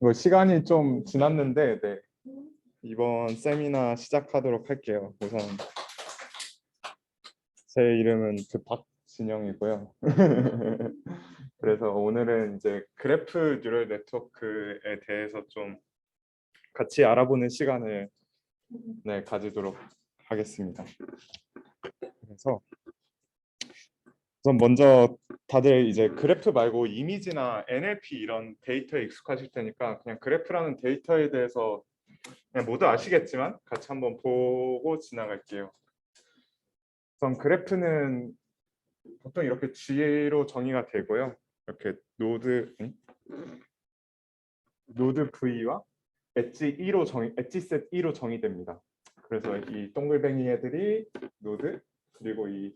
이거 시간이 좀 지났는데, 네. 이번 세미나 시작하도록 할게요. 우선 제 이름은 박진영이고요. 그래서 오늘은 이제 그래프 뉴럴 네트워크에 대해서 좀 같이 알아보는 시간을 가지도록 하겠습니다. 그래서 우선 먼저 다들 이제 그래프 말고 이미지나 NLP 이런 데이터에 익숙하실 테니까 그냥 그래프라는 데이터에 대해서 그냥 모두 아시겠지만 같이 한번 보고 지나갈게요. 우선 그래프는 보통 이렇게 G로 정의가 되고요. 이렇게 노드 V와 엣지 셋 E로 정의됩니다. 그래서 이 동글뱅이 애들이 노드, 그리고 이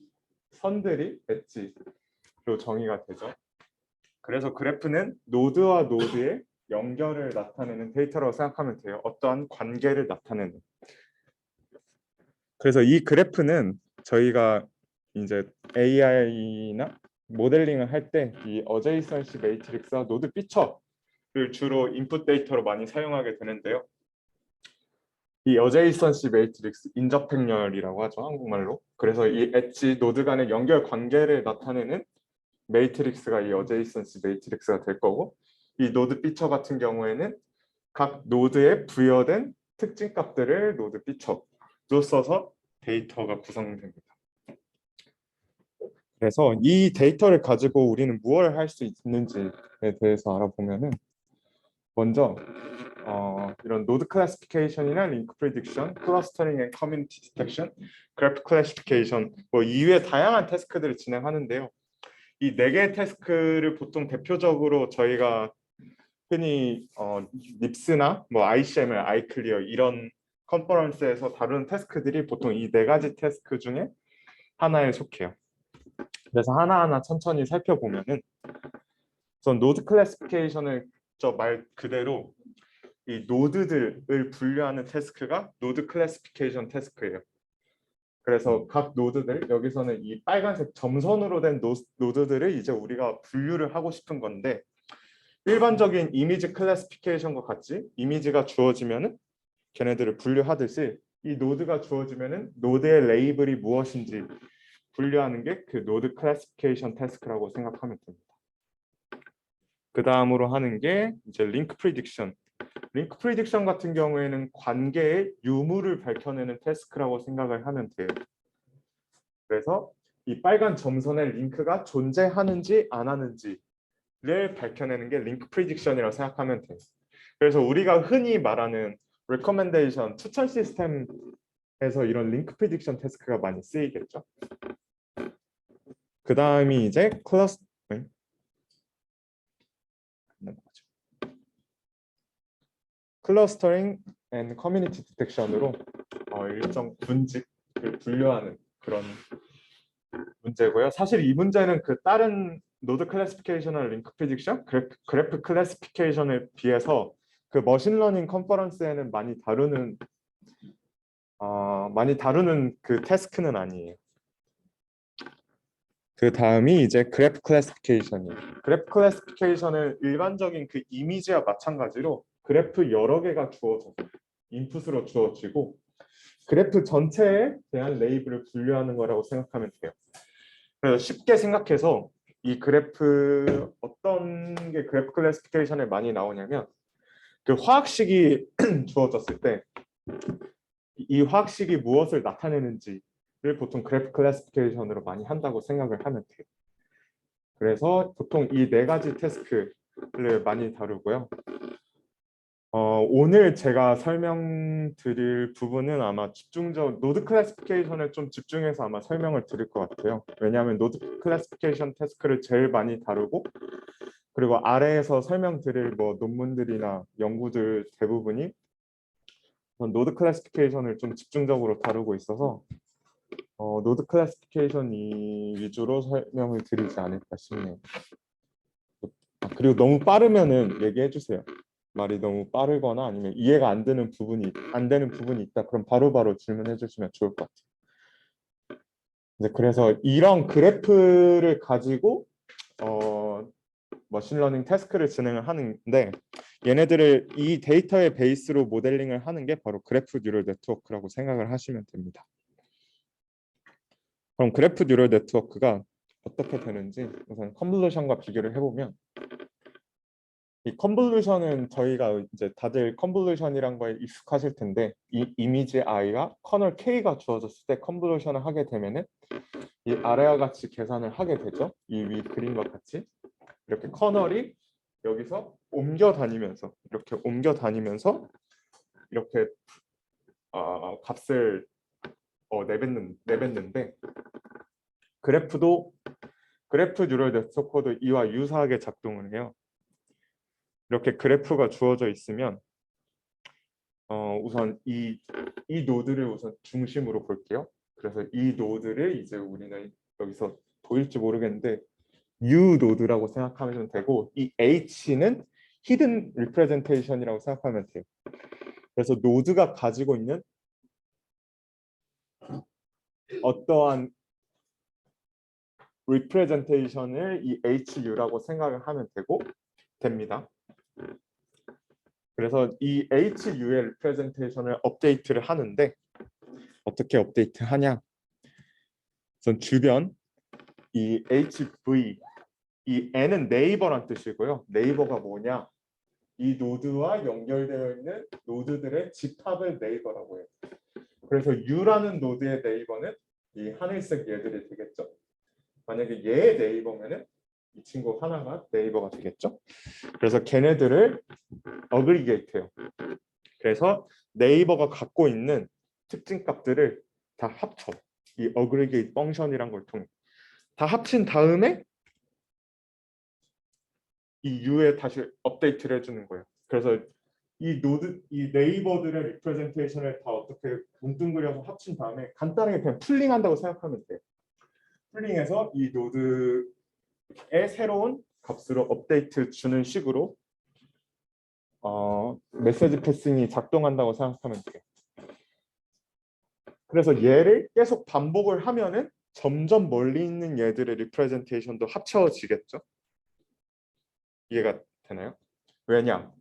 선들이 엣지로 정의가 되죠. 그래서 그래프는 노드와 노드의 연결을 나타내는 데이터라고 생각하면 돼요. 어떠한 관계를 나타내는. 그래서 이 그래프는 저희가 이제 AI나 모델링을 할 때 이 어제이선시 매트릭스와 노드 피처를 주로 인풋 데이터로 많이 사용하게 되는데요. 이 어제이선시 매트릭스, 인접행렬이라고 하죠, 한국말로. 그래서 이 엣지 노드 간의 연결 관계를 나타내는 매트릭스가 이 어제이선시 매트릭스가 될 거고, 이 노드 피처 같은 경우에는 각 노드에 부여된 특징 값들을 노드 피처로 써서 데이터가 구성됩니다. 그래서 이 데이터를 가지고 우리는 무엇을 할 수 있는지에 대해서 알아보면은 먼저 이런 노드 클래시피케이션이나 링크 프리딕션, 클러스터링 앤 커뮤니티 디텍션, 그래프 클래시피케이션 뭐 이외에 다양한 태스크들을 진행하는데요. 이 네 개의 태스크를 보통 대표적으로 저희가 흔히 립스나 뭐 ICML, 아이클리어 이런 컨퍼런스에서 다루는 태스크들이 보통 이 네 가지 태스크 중에 하나에 속해요. 그래서 하나하나 천천히 살펴보면은 우선 노드 클래시피케이션을 저 말 그대로 이 노드들을 분류하는 태스크가 노드 클래시피케이션 태스크예요. 그래서 각 노드들, 여기서는 이 빨간색 점선으로 된 노드들을 이제 우리가 분류를 하고 싶은 건데, 일반적인 이미지 클래시피케이션과 같이 이미지가 주어지면은 걔네들을 분류하듯이 이 노드가 주어지면은 노드의 레이블이 무엇인지 분류하는 게 그 노드 클래시피케이션 태스크라고 생각하면 됩니다. 그 다음으로 하는 게 이제 링크 프리딕션. 링크 프리딕션 같은 경우에는 관계의 유무를 밝혀내는 태스크라고 생각을 하면 돼요. 그래서 이 빨간 점선의 링크가 존재하는지 안 하는지를 밝혀내는 게 링크 프리딕션이라고 생각하면 돼요. 그래서 우리가 흔히 말하는 recommendation, 추천 시스템에서 이런 링크 프리딕션 태스크가 많이 쓰이겠죠. 그 다음이 이제 클러스터링 앤 커뮤니티 디텍션으로 일정 군집을 분류하는 그런 문제고요. 사실 이 문제는 그 다른 노드 클래시피케이션이나 링크 프리딕션, 그래프 클래시피케이션에 비해서 그 머신러닝 컨퍼런스에는 많이 다루는 그 태스크는 아니에요. 그 다음이 이제 그래프 클래시피케이션이에요. 그래프 클래시피케이션은 일반적인 그 이미지와 마찬가지로 그래프 여러 개가 주어져서 인풋으로 주어지고 그래프 전체에 대한 레이블을 분류하는 거라고 생각하면 돼요. 그래서 쉽게 생각해서 이 그래프 어떤 게 그래프 클래시피케이션에 많이 나오냐면 그 화학식이 주어졌을 때 이 화학식이 무엇을 나타내는지를 보통 그래프 클래시피케이션으로 많이 한다고 생각을 하면 돼요. 그래서 보통 이 네 가지 태스크를 많이 다루고요. 오늘 제가 설명드릴 부분은 아마 노드 클래시피케이션을 좀 집중해서 아마 설명을 드릴 것 같아요. 왜냐하면 노드 클래시피케이션 태스크를 제일 많이 다루고 그리고 아래에서 설명드릴 뭐 논문들이나 연구들 대부분이 노드 클래시피케이션을 좀 집중적으로 다루고 있어서 노드 클래시피케이션 위주로 설명을 드리지 않을까 싶네요. 그리고 너무 빠르면은 얘기해 주세요. 말이 너무 빠르거나 아니면 이해가 안 되는 부분이 있다. 그럼 바로바로 질문해 주시면 좋을 것 같아요. 그래서 이런 그래프를 가지고 머신러닝 태스크를 진행을 하는데 얘네들을 이 데이터의 베이스로 모델링을 하는 게 바로 그래프 뉴럴 네트워크라고 생각을 하시면 됩니다. 그럼 그래프 뉴럴 네트워크가 어떻게 되는지 우선 컨볼루션과 비교를 해보면 이 컨볼루션은 저희가 이제 다들 컨볼루션이란 거에 익숙하실 텐데 이 이미지 i와 커널 k가 주어졌을 때 컨볼루션을 하게 되면은 이 아래와 같이 계산을 하게 되죠. 이 위 그림과 같이 이렇게 커널이 여기서 옮겨 다니면서 이렇게 값을 내뱉는데 그래프 뉴럴 네트워크도 이와 유사하게 작동을 해요. 이렇게 그래프가 주어져 있으면 우선 이 노드를 우선 중심으로 볼게요. 그래서 이 노드를 이제 우리는 여기서 보일지 모르겠는데 U 노드라고 생각하면 되고 이 H는 히든 리프레젠테이션이라고 생각하면 돼요. 그래서 노드가 가지고 있는 어떠한 리프레젠테이션을 이 HU라고 생각을 하면 됩니다. 그래서 이 HU의 리프레젠테이션을 업데이트를 하는데 어떻게 업데이트 하냐? 우선 주변 이 HV 이 N은 네이버란 뜻이고요. 네이버가 뭐냐? 이 노드와 연결되어 있는 노드들의 집합을 네이버라고 해요. 그래서 U라는 노드의 네이버는 이 하늘색 얘들이 되겠죠. 만약에 얘의 네이버면은 이 친구 하나가 네이버가 되겠죠. 그래서 걔네들을 어그리게이트해요. 그래서 네이버가 갖고 있는 특징 값들을 다 합쳐. 이 어그리게이트 펑션이란 걸 통해 다 합친 다음에 이 U에 다시 업데이트를 해주는 거예요. 그래서 이 네이버들의 리프레젠테이션을 다 어떻게 뭉뚱그려서 합친 다음에 간단하게 그냥 풀링한다고 생각하면 돼요. 풀링해서 이 노드의 새로운 값으로 업데이트 주는 식으로 메시지 패싱이 작동한다고 생각하면 돼요. 그래서 얘를 계속 반복을 하면은 점점 멀리 있는 얘들의 리프레젠테이션도 합쳐지겠죠. 이해가 되나요? 왜냐?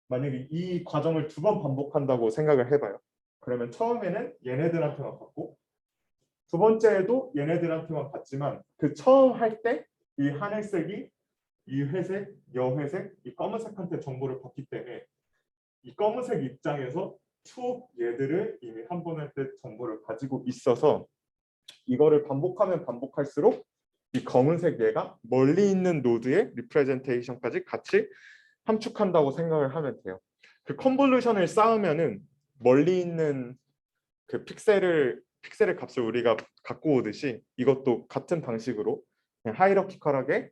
만약에 이 과정을 2번 반복한다고 생각을 해봐요. 그러면 처음에는 얘네들한테만 받고 두 번째에도 얘네들한테만 받지만 그 처음 할 때 이 하늘색이 이 회색, 여회색, 이 검은색한테 정보를 받기 때문에 이 검은색 입장에서 추억 얘들을 이미 한 번 할 때 정보를 가지고 있어서 이거를 반복하면 반복할수록 이 검은색 얘가 멀리 있는 노드의 리프레젠테이션까지 같이 함축한다고 생각을 하면 돼요. 그 컨볼루션을 쌓으면은 멀리 있는 그 픽셀의 값을 우리가 갖고 오듯이 이것도 같은 방식으로 그냥 하이러키컬하게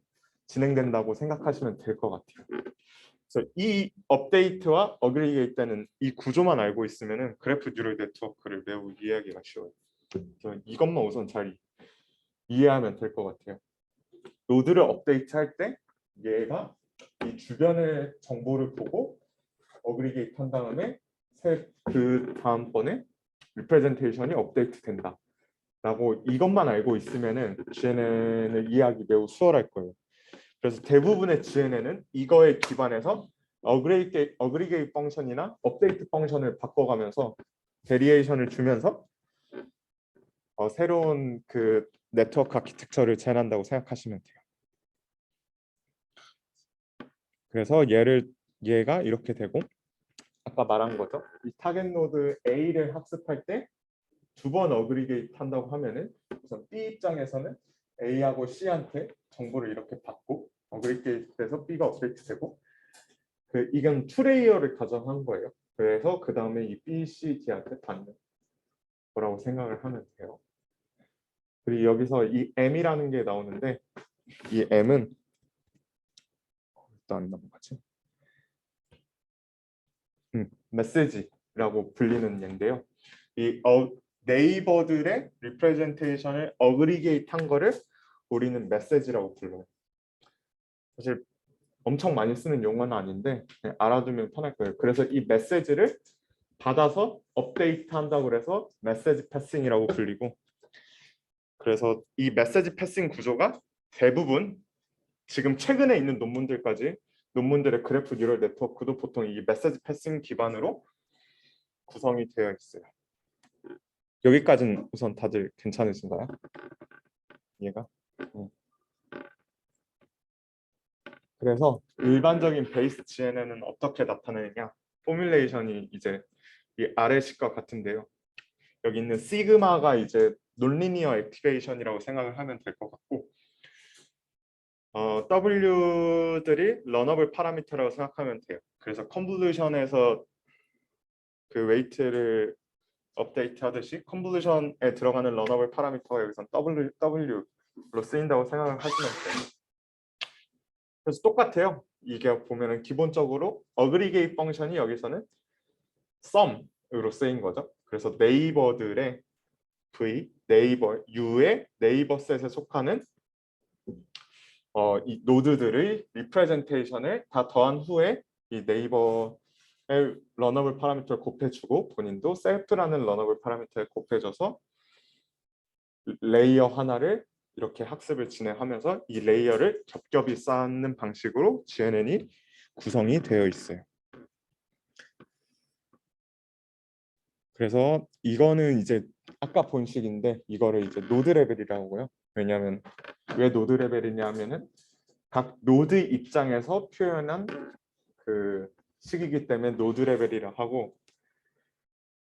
진행된다고 생각하시면 될 것 같아요. 그래서 이 업데이트와 어그리게이트는 이 구조만 알고 있으면은 그래프 뉴럴 네트워크를 매우 이해하기가 쉬워요. 그래서 이것만 우선 잘 이해하면 될 것 같아요. 노드를 업데이트할 때 얘가 이 주변의 정보를 보고 어그리게이트 한 다음에 그 다음번에 리프레젠테이션이 업데이트 된다 라고 이것만 알고 있으면은 GNN을 이해하기 매우 수월할 거예요. 그래서 대부분의 GNN은 이거에 기반해서 어그리게이트 펑션이나 업데이트 펑션을 바꿔가면서 베리에이션을 주면서 새로운 그 네트워크 아키텍처를 제안한다고 생각하시면 돼요. 그래서 얘가 이렇게 되고 아까 말한 거죠. 이 타겟 노드 A를 학습할 때 2번 어그리게이트 한다고 하면은 우선 B 입장에서는 A하고 C한테 정보를 이렇게 받고 어그리게이트돼서 B가 업데이트되고 이건 2레이어를 가정한 거예요. 그래서 그 다음에 이 B, C, D한테 받는 거라고 생각을 하면 돼요. 그리고 여기서 이 M이라는 게 나오는데 이 M은 또 안 넘어가지? 메시지라고 불리는 얘인데요. 이 네이버들의 리프레젠테이션을 어그리게이트 한 거를 우리는 메시지라고 불러요. 사실 엄청 많이 쓰는 용어는 아닌데 그냥 알아두면 편할 거예요. 그래서 이 메시지를 받아서 업데이트 한다고 해서 메시지 패싱이라고 불리고 그래서 이 메시지 패싱 구조가 대부분 지금 최근에 있는 논문들까지 논문들의 그래프 뉴럴 네트워크도 보통 이 메시지 패싱 기반으로 구성이 되어 있어요. 여기까지는 우선 다들 괜찮으신가요? 이해가? 그래서 일반적인 베이스 GNN은 어떻게 나타내느냐? 포뮬레이션이 이제 이 아래식과 같은데요. 여기 있는 시그마가 이제 논리니어 액티베이션이라고 생각을 하면 될 것 같고, W들이 러너블 파라미터라고 생각하면 돼요. 그래서 컨볼루션에서 그 웨이트를 업데이트 하듯이 컨볼루션에 들어가는 러너블 파라미터가 여기선 W로 쓰인다고 생각을 하시면 돼요. 그래서 똑같아요. 이게 보면은 기본적으로 어그리게이트 펑션이 여기서는 sum으로 쓰인 거죠. 그래서 네이버들의 V, 네이버, U의 네이버 셋에 속하는 이 노드들의 리프레젠테이션을 다 더한 후에 이 네이버의 러너블 파라미터를 곱해주고 본인도 셀프라는 러너블 파라미터에 곱해줘서 레이어 하나를 이렇게 학습을 진행하면서 이 레이어를 겹겹이 쌓는 방식으로 GNN이 구성이 되어 있어요. 그래서 이거는 이제 아까 본 식인데 이거를 이제 노드 레벨이라고 하고요. 왜냐하면 왜 노드 레벨이냐 하면은 각 노드 입장에서 표현한 그 식이기 때문에 노드 레벨이라 하고,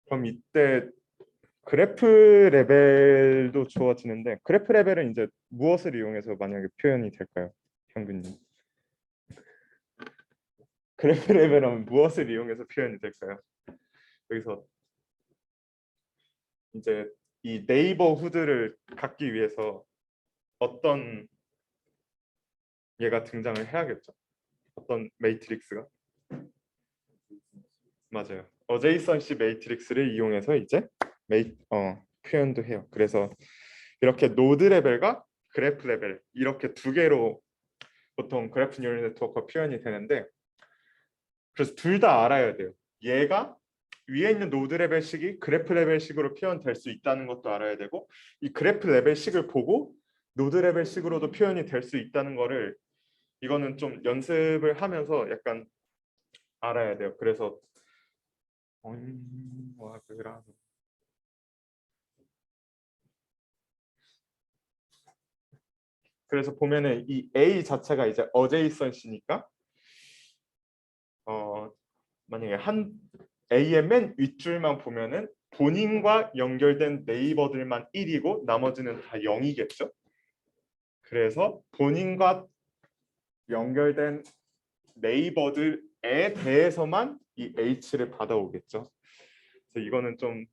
그럼 이때 그래프 레벨도 주어지는데 그래프 레벨은 이제 무엇을 이용해서 만약에 표현이 될까요? 현근님. 그래프 레벨은 무엇을 이용해서 표현이 될까요? 여기서 이제 이 네이버후드를 갖기 위해서 어떤 얘가 등장을 해야겠죠. 어떤 매트릭스가. 맞아요. 어제이선시 매트릭스를 이용해서 이제 표현도 해요. 그래서 이렇게 노드 레벨과 그래프 레벨 이렇게 두 개로 보통 그래프 뉴럴 네트워크가 표현이 되는데, 그래서 둘 다 알아야 돼요. 얘가 위에 있는 노드 레벨식이 그래프 레벨식으로 표현될 수 있다는 것도 알아야 되고, 이 그래프 레벨식을 보고 노드 레벨식으로도 표현이 될 수 있다는 거를 이거는 좀 연습을 하면서 약간 알아야 돼요. 그래서 그래서 보면은 이 A 자체가 이제 어제이선시니까 만약에 한 A의 맨 윗줄만 보면은 본인과 연결된 네이버들만 1이고 나머지는 다 0이겠죠. 그래서 본인과 연결된 네이버들에 대해서만 이 H를 받아오겠죠. 그래서 이거는 좀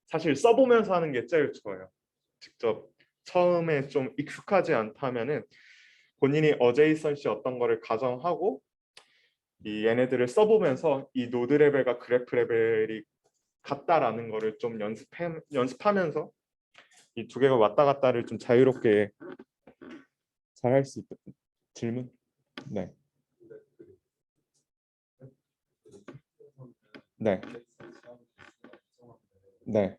사실 써보면서 하는 게 제일 좋아요. 직접 처음에 좀 익숙하지 않다면은 본인이 어제이선시 어떤 거를 가정하고 이 얘네들을 써보면서 이 노드 레벨과 그래프 레벨이 같다라는 거를 좀 연습하면서 이 두 개가 왔다 갔다를 좀 자유롭게 잘 할 수 있다. 질문? 네. 네. 네.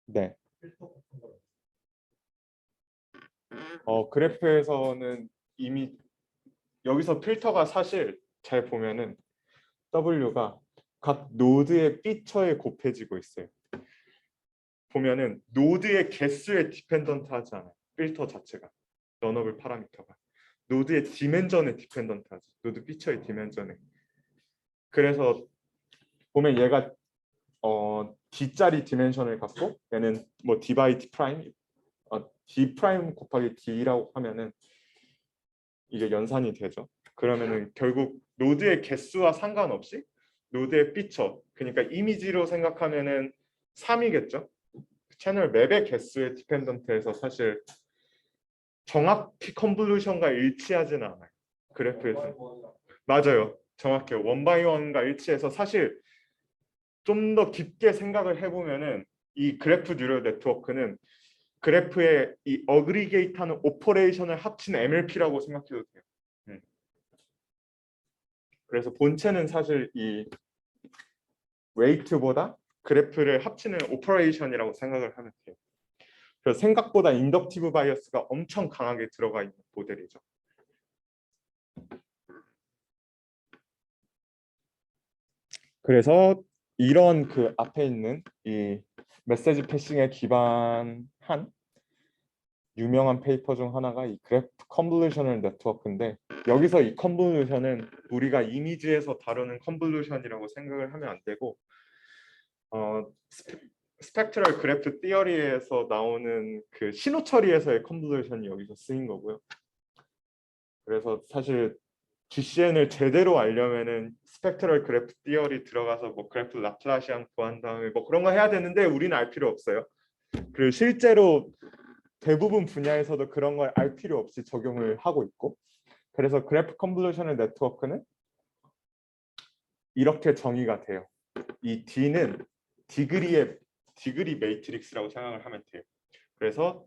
네. 그래프에서는 이미 여기서 필터가 사실 잘 보면은 W가 각 노드의 피처에 곱해지고 있어요. 보면은 노드의 개수에 디펜던트 하지 않아요. 필터 자체가. 러너블 파라미터가. 노드의 디멘전에 디펜던트 하죠. 노드 피처의 디멘전에. 그래서 보면 얘가 D짜리 디멘션을 갖고 얘는 뭐 D 바이 D 프라임 D 프라임 곱하기 D라고 하면은 이게 연산이 되죠. 그러면은 결국 노드의 개수와 상관없이 노드의 피처, 그러니까 이미지로 생각하면은 3이겠죠. 채널 맵의 개수에 디펜던트해서 사실 정확히 컨볼루션과 일치하지는 않아요. 그래프에서. 맞아요. 정확해요. 원바이원과 일치해서 사실 좀 더 깊게 생각을 해보면은 이 그래프 뉴럴 네트워크는 그래프의 이 어그리게이트하는 오퍼레이션을 합친 MLP라고 생각해도 돼요. 그래서 본체는 사실 이 웨이트보다 그래프를 합치는 오퍼레이션이라고 생각을 하면 돼요. 그래서 생각보다 인덕티브 바이어스가 엄청 강하게 들어가 있는 모델이죠. 그래서 이런 그 앞에 있는 이 메시지 패싱에 기반한 유명한 페이퍼 중 하나가 이 그래프 컨볼루셔널 네트워크인데, 여기서 이 컨볼루션은 우리가 이미지에서 다루는 컨볼루션이라고 생각을 하면 안 되고 스펙트럴 그래프 티어리에서 나오는 그 신호 처리에서의 컨볼루션이 여기서 쓰인 거고요. 그래서 사실 GCN을 제대로 알려면은 스펙트럴 그래프 티어리 들어가서 뭐 그래프 라플라시안 구한 다음에 뭐 그런 거 해야 되는데 우리는 알 필요 없어요. 그리고 실제로 대부분 분야에서도 그런 걸 알 필요 없이 적용을 하고 있고, 그래서 그래프 컨볼루셔널 네트워크는 이렇게 정의가 돼요. 이 D는 디그리 매트릭스라고 생각을 하면 돼요. 그래서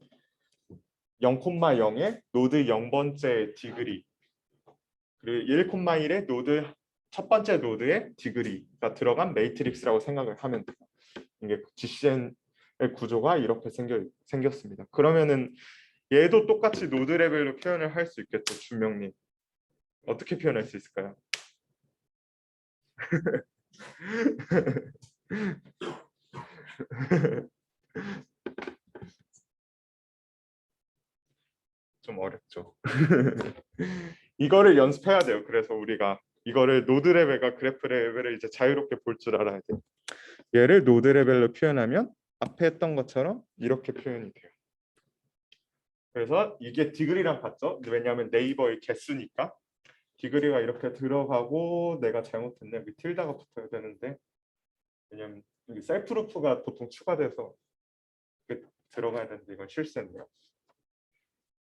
0,0에 노드 0번째 디그리, 그리고 1,1에 노드 첫 번째 노드의 디그리가 들어간 매트릭스라고 생각을 하면 돼요. 이게 GCN의 구조가 이렇게 생겼습니다. 그러면은 얘도 똑같이 노드 레벨로 표현을 할 수 있겠죠, 준명님. 어떻게 표현할 수 있을까요? 좀 어렵죠. 이거를 연습해야 돼요. 그래서 우리가 이거를 노드 레벨과 그래프 레벨을 이제 자유롭게 볼 줄 알아야 돼요. 얘를 노드 레벨로 표현하면 앞에 했던 것처럼 이렇게 표현이 돼요. 그래서 이게 디그리랑 같죠? 왜냐하면 네이버의 개수니까. 디그리가 이렇게 들어가고, 내가 잘못했네. 여기 틸다가 붙어야 되는데, 왜냐면 여기 셀프루프가 보통 추가돼서 들어가야 되는데 이건 실수했네요.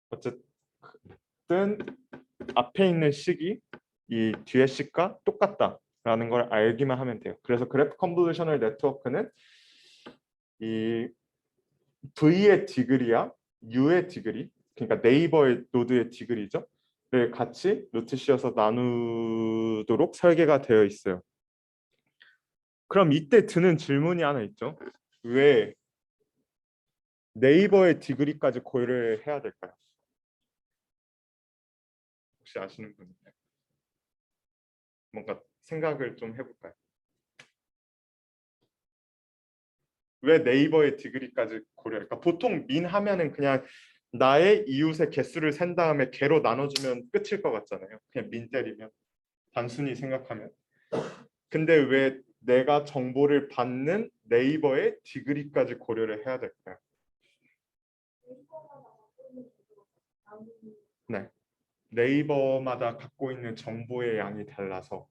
어쨌든 앞에 있는 식이 이 뒤에 식과 똑같다라는 걸 알기만 하면 돼요. 그래서 그래프 컨볼루셔널 네트워크는 이 V의 디그리와 U의 디그리, 그러니까 네이버의 노드의 디그리죠. 를 같이 루트 씌어서 나누도록 설계가 되어 있어요. 그럼 이때 드는 질문이 하나 있죠. 왜 네이버의 디그리까지 고려를 해야 될까요? 혹시 아시는 분 있나요? 뭔가 생각을 좀 해볼까요? 왜 네이버의 디그리까지 고려할까? 보통 민 하면은 그냥 나의 이웃의 개수를 센 다음에 개로 나눠주면 끝일 것 같잖아요. 그냥 민 때리면, 단순히 생각하면. 근데 왜 내가 정보를 받는 네이버의 디그리까지 고려를 해야 될까요? 네, 네이버마다 갖고 있는 정보의 양이 달라서.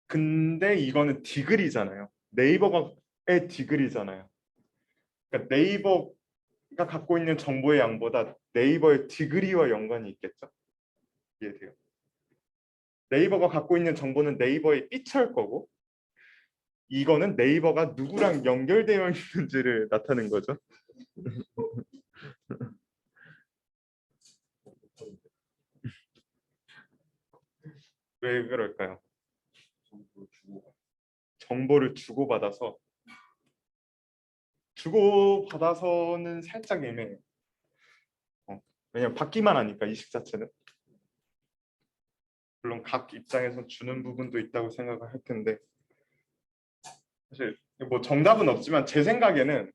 근데 이거는 디글이잖아요. 네이버가의 디글이잖아요. 그러니까 네이버가 갖고 있는 정보의 양보다 네이버의 디그리와 연관이 있겠죠. 이해돼요? 네이버가 갖고 있는 정보는 네이버의 삐처일 거고, 이거는 네이버가 누구랑 연결되어 있는지를 나타내는 거죠. 왜 그럴까요? 정보를 주고받아서는 살짝 애매해요. 왜냐면 받기만 하니까, 이식 자체는. 물론 각 입장에서 주는 부분도 있다고 생각을 할 텐데, 사실 뭐 정답은 없지만 제 생각에는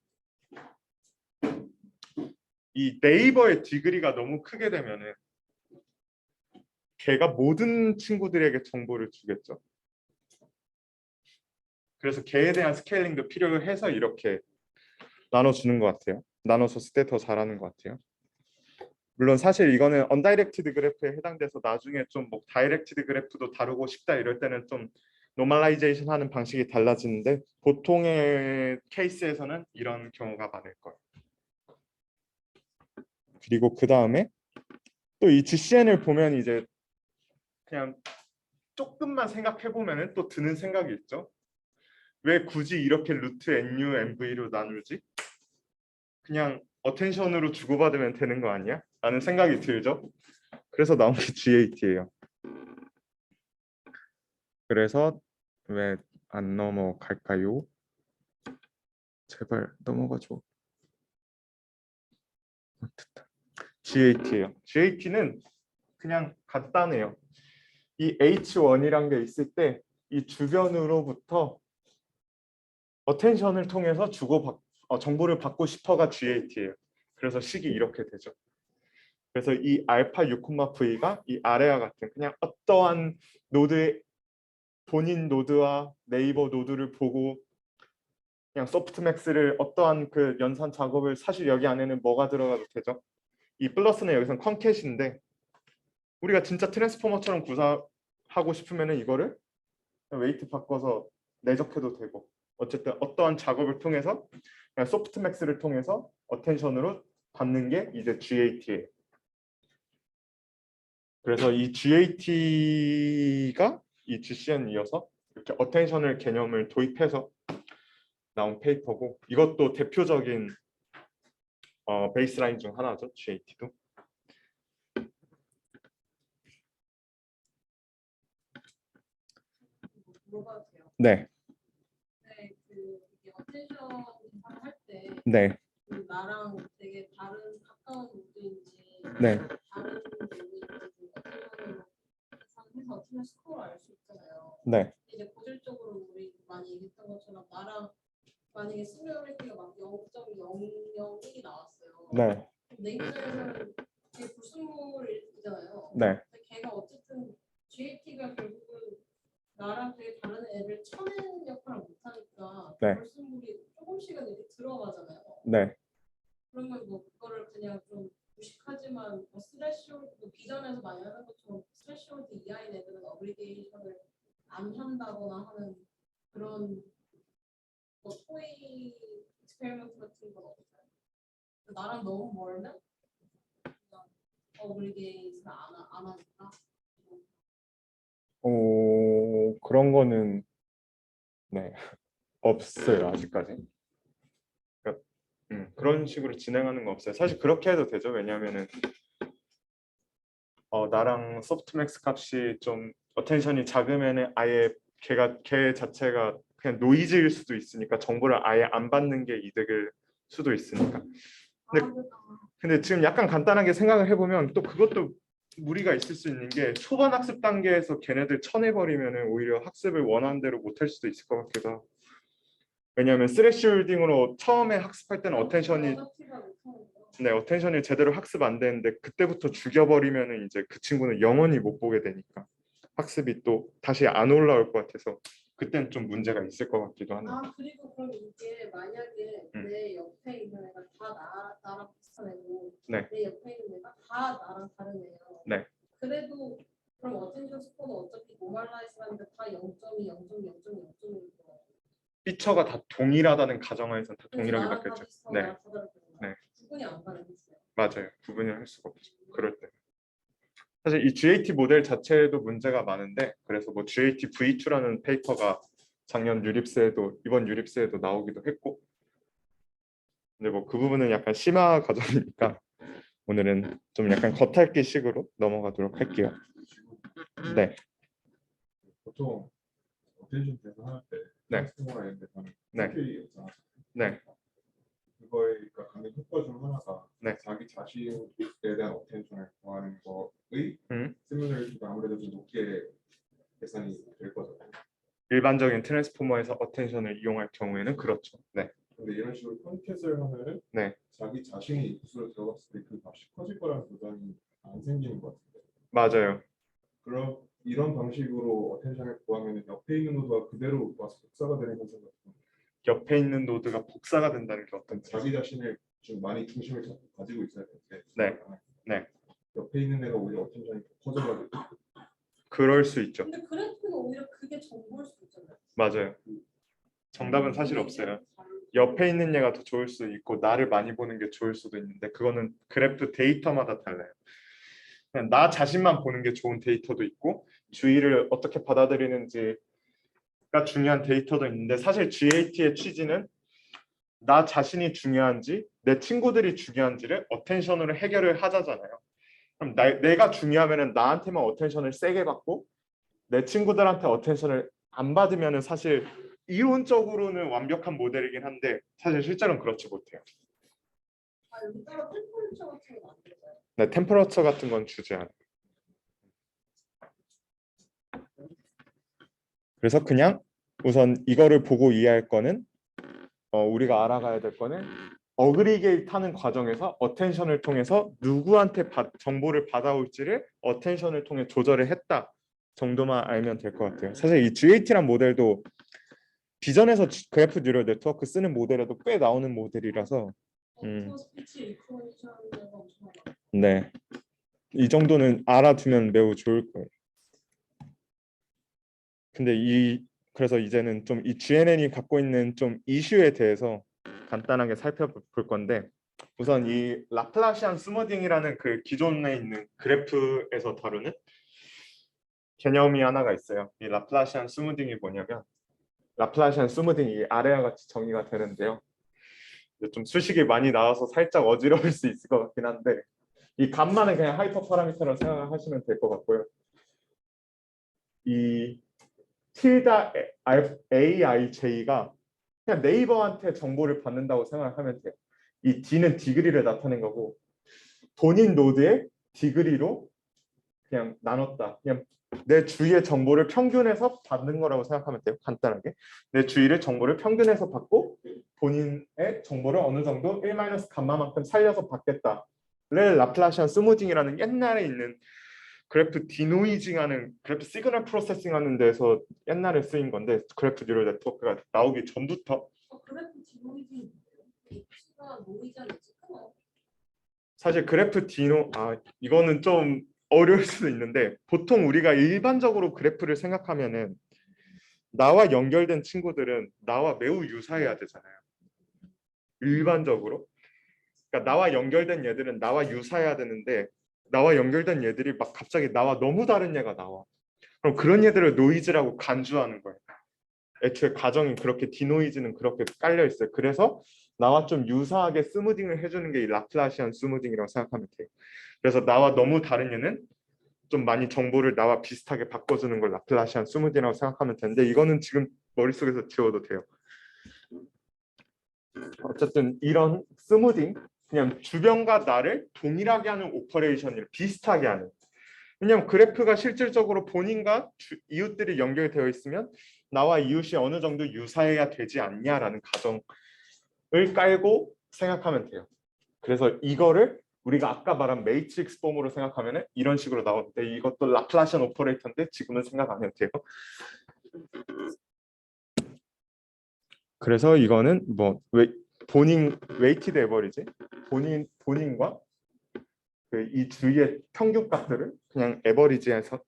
이 네이버의 디그리가 너무 크게 되면은 걔가 모든 친구들에게 정보를 주겠죠. 그래서 걔에 대한 스케일링도 필요해서 이렇게 나눠주는 것 같아요. 나눠서 쓸 때 더 잘하는 것 같아요. 물론 사실 이거는 언다이렉티드 그래프에 해당돼서 나중에 좀 뭐 다이렉티드 그래프도 다루고 싶다 이럴 때는 좀 노멀라이제이션 하는 방식이 달라지는데, 보통의 케이스에서는 이런 경우가 많을 거예요. 그리고 그 다음에 또 이 GCN을 보면 이제 그냥 조금만 생각해 보면은 또 드는 생각이 있죠. 왜 굳이 이렇게 루트 NU, NV로 나누지? 그냥 어텐션으로 주고받으면 되는 거 아니야? 라는 생각이 들죠. 그래서 나온 게 GAT예요. 그래서 왜 안 넘어갈까요? 제발 넘어가줘. 됐다. GAT예요. GAT는 그냥 간단해요. 이 H1이란 게 있을 때 이 주변으로부터 어텐션을 통해서 정보를 받고 싶어가 GAT예요. 그래서 식이 이렇게 되죠. 그래서 이 알파 6,V가 이 아래와 같은 그냥 어떠한 노드의 본인 노드와 네이버 노드를 보고 그냥 소프트맥스를 어떠한 그 연산 작업을 사실 여기 안에는 뭐가 들어가도 되죠. 이 플러스는 여기서는 컨캣인데 우리가 진짜 트랜스포머처럼 구사하고 싶으면은 이거를 웨이트 바꿔서 내적해도 되고 어쨌든 어떠한 작업을 통해서 그냥 소프트맥스를 통해서 어텐션으로 받는 게 이제 GAT예요. 그래서 이 GAT가 이 GCN 이어서 이렇게 어텐션을 개념을 도입해서 나온 페이퍼고 이것도 대표적인 베이스라인 중 하나죠. GAT도. 물어봐도 돼요? 네. 네, 그 이게 어텐션 할 때 네. 그 나랑 되게 다른 가까운 노드인지 네. 다른 노드인지 어텐션으로 계산해서 어텐션 스코어를 알 수 있잖아요. 네. 이제 고질적으로 우리 많이 얘기했던 것처럼 나랑 만약에 시뮬리티가 막 0.001이 나왔어요. 네. 내 입장에서는 되게 불순물이잖아요. 네. 근데 걔가 어쨌든 GAT가 결국은 나랑 되게 다른 애를 쳐내는 역할을 못하니까 네. 불순물이 조금씩은 이렇게 들어가잖아요. 네. 그러면 뭐 그거를 그냥 좀 무식하지만 뭐 스레시홀드 뭐 비전에서 많이 하는 것처럼 스레시홀드 이하인 애들은 어그리게이션을 안 한다거나 하는 그런 뭐 토이 익스페리먼트 같은 건 없어요. 나랑 너무 멀면 그냥 어그리게이션을 안 하니까. 그런 거는 네 없어요 아직까지. 그러니까, 그런 식으로 진행하는 거 없어요. 사실 그렇게 해도 되죠. 왜냐하면은 나랑 소프트맥스 값이 좀 어텐션이 작으면은 아예 걔 자체가 그냥 노이즈일 수도 있으니까 정보를 아예 안 받는 게 이득일 수도 있으니까. 근데 지금 약간 간단하게 생각을 해보면 또 그것도 무리가 있을 수 있는 게 초반 학습 단계에서 걔네들 쳐내버리면은 오히려 학습을 원하는 대로 못할 수도 있을 것 같기도 하고. 왜냐하면 스레시홀딩으로 처음에 학습할 때는 어텐션이 제대로 학습 안 되는데 그때부터 죽여버리면은 이제 그 친구는 영원히 못 보게 되니까 학습이 또 다시 안 올라올 것 같아서 그때는 좀 문제가 있을 것 같기도 하네요. 아 그리고 그럼 이게 만약에 내 옆에 있는 애가 다 나랑 비슷한 애고 네. 내 옆에 있는 애가 다 나랑 다른 애예요. 네. 그래도 그럼 어텐션 스코어는 어차피 노멀라이즈하는데 다 0.2, 0.0.0.1 피처가 다 동일하다는 가정하에서 다 동일하게 바뀌었죠. 네. 네. 구분이 안 가는 거죠. 맞아요. 구분을 할 수가 없죠. 그럴 때. 사실 이 GAT 모델 자체에도 문제가 많은데 그래서 뭐 GAT V2라는 페이퍼가 작년 유립스에도 이번 유립스에도 나오기도 했고 근데 뭐 그 부분은 약간 심화 과정이니까 오늘은 좀 약간 겉핥기식으로 넘어가도록 할게요. 네. 보통 어텐션 계산할 때 네. 스코어나 이런 데서는 네. 스킬이 있잖아. 네. 그거에 그러니까 가는 효과 중 하나가 네. 자기 자신에 대한 어텐션을 더하는 거의 시뮬레이션가 아무래도 좀 높게 계산이 될 거잖아요. 일반적인 트랜스포머에서 어텐션을 이용할 경우에는 그렇죠. 네. 근데 이런 식으로 컨캣을 하면은 네. 자기 자신이 구슬을 들어갔을 때 그 값이 커질 거라는 부담이 안 생기는 것 같은데. 맞아요. 그럼 이런 방식으로 어텐션을 구하면 옆에 있는 노드가 그대로 와서 복사가 되는 현상 같은 거. 옆에 있는 노드가 복사가 된다는 게 어떤 자기 자신을 좀 많이 중심을 가지고 있어야 되는데 네. 네. 옆에 있는 애가 오히려 어텐션이 더 커져가지고 그럴 수 있죠. 근데 그래프는 오히려 그게 정보일 수 있잖아요. 맞아요. 정답은 사실 없어요. 옆에 있는 얘가 더 좋을 수도 있고 나를 많이 보는 게 좋을 수도 있는데 그거는 그래프 데이터마다 달라요. 그냥 나 자신만 보는 게 좋은 데이터도 있고 주의를 어떻게 받아들이는지가 중요한 데이터도 있는데 사실 GAT의 취지는 나 자신이 중요한지 내 친구들이 중요한지를 어텐션으로 해결을 하자잖아요. 그럼 내가 중요하면은 나한테만 어텐션을 세게 받고 내 친구들한테 어텐션을 안 받으면은 사실 이론적으로는 완벽한 모델이긴 한데 사실 실제로는 그렇지 못해요. 아, 여기 따로 템퍼레처 같은 거 안 되죠? 네, 템퍼러처 같은 건 주지 않아요. 그래서 그냥 우선 이거를 보고 이해할 거는 우리가 알아가야 될 거는 어그리게이트 하는 과정에서 어텐션을 통해서 누구한테 정보를 받아올지를 어텐션을 통해 조절을 했다 정도만 알면 될 것 같아요. 사실 이 GAT란 모델도 비전에서 그래프 뉴럴 네트워크 쓰는 모델에도 꽤 나오는 모델이라서 오토 스피치 리코그니션이 엄청 많아요. 네, 이 정도는 알아두면 매우 좋을 거예요. 근데 그래서 이제는 좀 이 GNN이 갖고 있는 좀 이슈에 대해서 간단하게 살펴볼 건데 우선 이 라플라시안 스무딩이라는 그 기존에 있는 그래프에서 다루는 개념이 하나가 있어요. 이 라플라시안 스무딩이 뭐냐면 라플라시안 스무딩이 아래와 같이 정의가 되는데요. 이제 좀 수식이 많이 나와서 살짝 어지러울 수 있을 것 같긴 한데 이 값만은 그냥 하이퍼 파라미터로 생각하시면 될 것 같고요. 이 tilda aij가 그냥 네이버한테 정보를 받는다고 생각하면 돼요. 이 d는 디그리를 나타낸 거고 본인 노드의 디그리로 그냥 나눴다. 그냥 내 주위의 정보를 평균해서 받는 거라고 생각하면 돼요. 간단하게. 내 주위의 정보를 평균해서 받고 본인의 정보를 어느 정도 1-감마만큼 살려서 받겠다를 라플라시안 스무딩이라는 옛날에 있는 그래프 디노이징하는 그래프 시그널 프로세싱 하는 데서 옛날에 쓰인 건데 그래프 뉴럴 네트워크가 나오기 전부터 그래프 디노이징이 뭐예요? X가 노이즈 아니면 찍어요? 사실 그래프 이거는 좀 어려울 수도 있는데 보통 우리가 일반적으로 그래프를 생각하면은 나와 연결된 친구들은 나와 매우 유사해야 되잖아요. 일반적으로. 그러니까 나와 연결된 얘들은 나와 유사해야 되는데 나와 연결된 얘들이 막 갑자기 나와 너무 다른 얘가 나와. 그럼 그런 얘들을 노이즈라고 간주하는 거예요. 애초에 가정이 그렇게 디노이즈는 그렇게 깔려 있어요. 그래서 나와 좀 유사하게 스무딩을 해주는 게 이 라플라시안 스무딩이라고 생각하면 돼요. 그래서 나와 너무 다른 얘는 좀 많이 정보를 나와 비슷하게 바꿔주는 걸 라플라시안 스무딩이라고 생각하면 되는데 이거는 지금 머릿속에서 지워도 돼요. 어쨌든 이런 스무딩 그냥 주변과 나를 동일하게 하는 오퍼레이션을 비슷하게 하는 왜냐하면 그래프가 실질적으로 본인과 이웃들이 연결되어 있으면 나와 이웃이 어느 정도 유사해야 되지 않냐라는 가정을 깔고 생각하면 돼요. 그래서 이거를 우리가 아까 말한 매트릭스 폼으로 생각하면 이런 식으로 나오는데 이것도 라플라시안 오퍼레이터인데 지금은 생각 안 해도 돼요. 그래서 이거는 뭐 본인 웨이티드 에버리지 본인과 이 주위의 평균 값들을 그냥 에버리지해서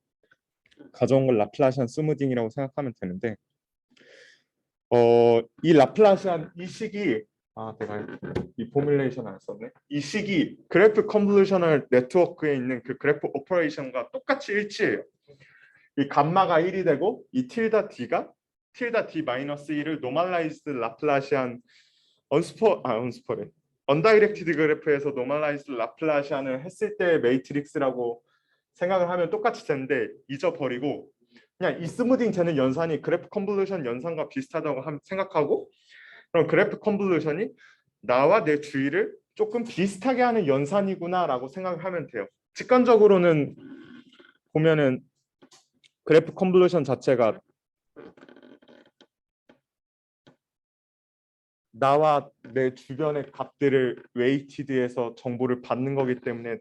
가져온 걸 라플라시안 스무딩이라고 생각하면 되는데 이 라플라시안 이 식이 내가 이 포뮬레이션 안 썼네. 이 식이 그래프 컨볼루셔널 네트워크에 있는 그 그래프 오퍼레이션과 똑같이 일치해요. 이 감마가 1이 되고 이 틸다 d가 틸다 d 마이너스 1을 노멀라이즈드 라플라시안 언스포레 언다이렉티드 그래프에서 노멀라이즈드 라플라시안을 했을 때 매트릭스라고 생각을 하면 똑같이 되는데 잊어버리고 그냥 이 스무딩 되는 연산이 그래프 컨볼루션 연산과 비슷하다고 생각하고 그럼 그래프 컨볼루션이 나와 내 주위를 조금 비슷하게 하는 연산이구나라고 생각을 하면 돼요. 직관적으로는 보면은 그래프 컨볼루션 자체가 나와 내 주변의 값들을 웨이티드해서 정보를 받는 거기 때문에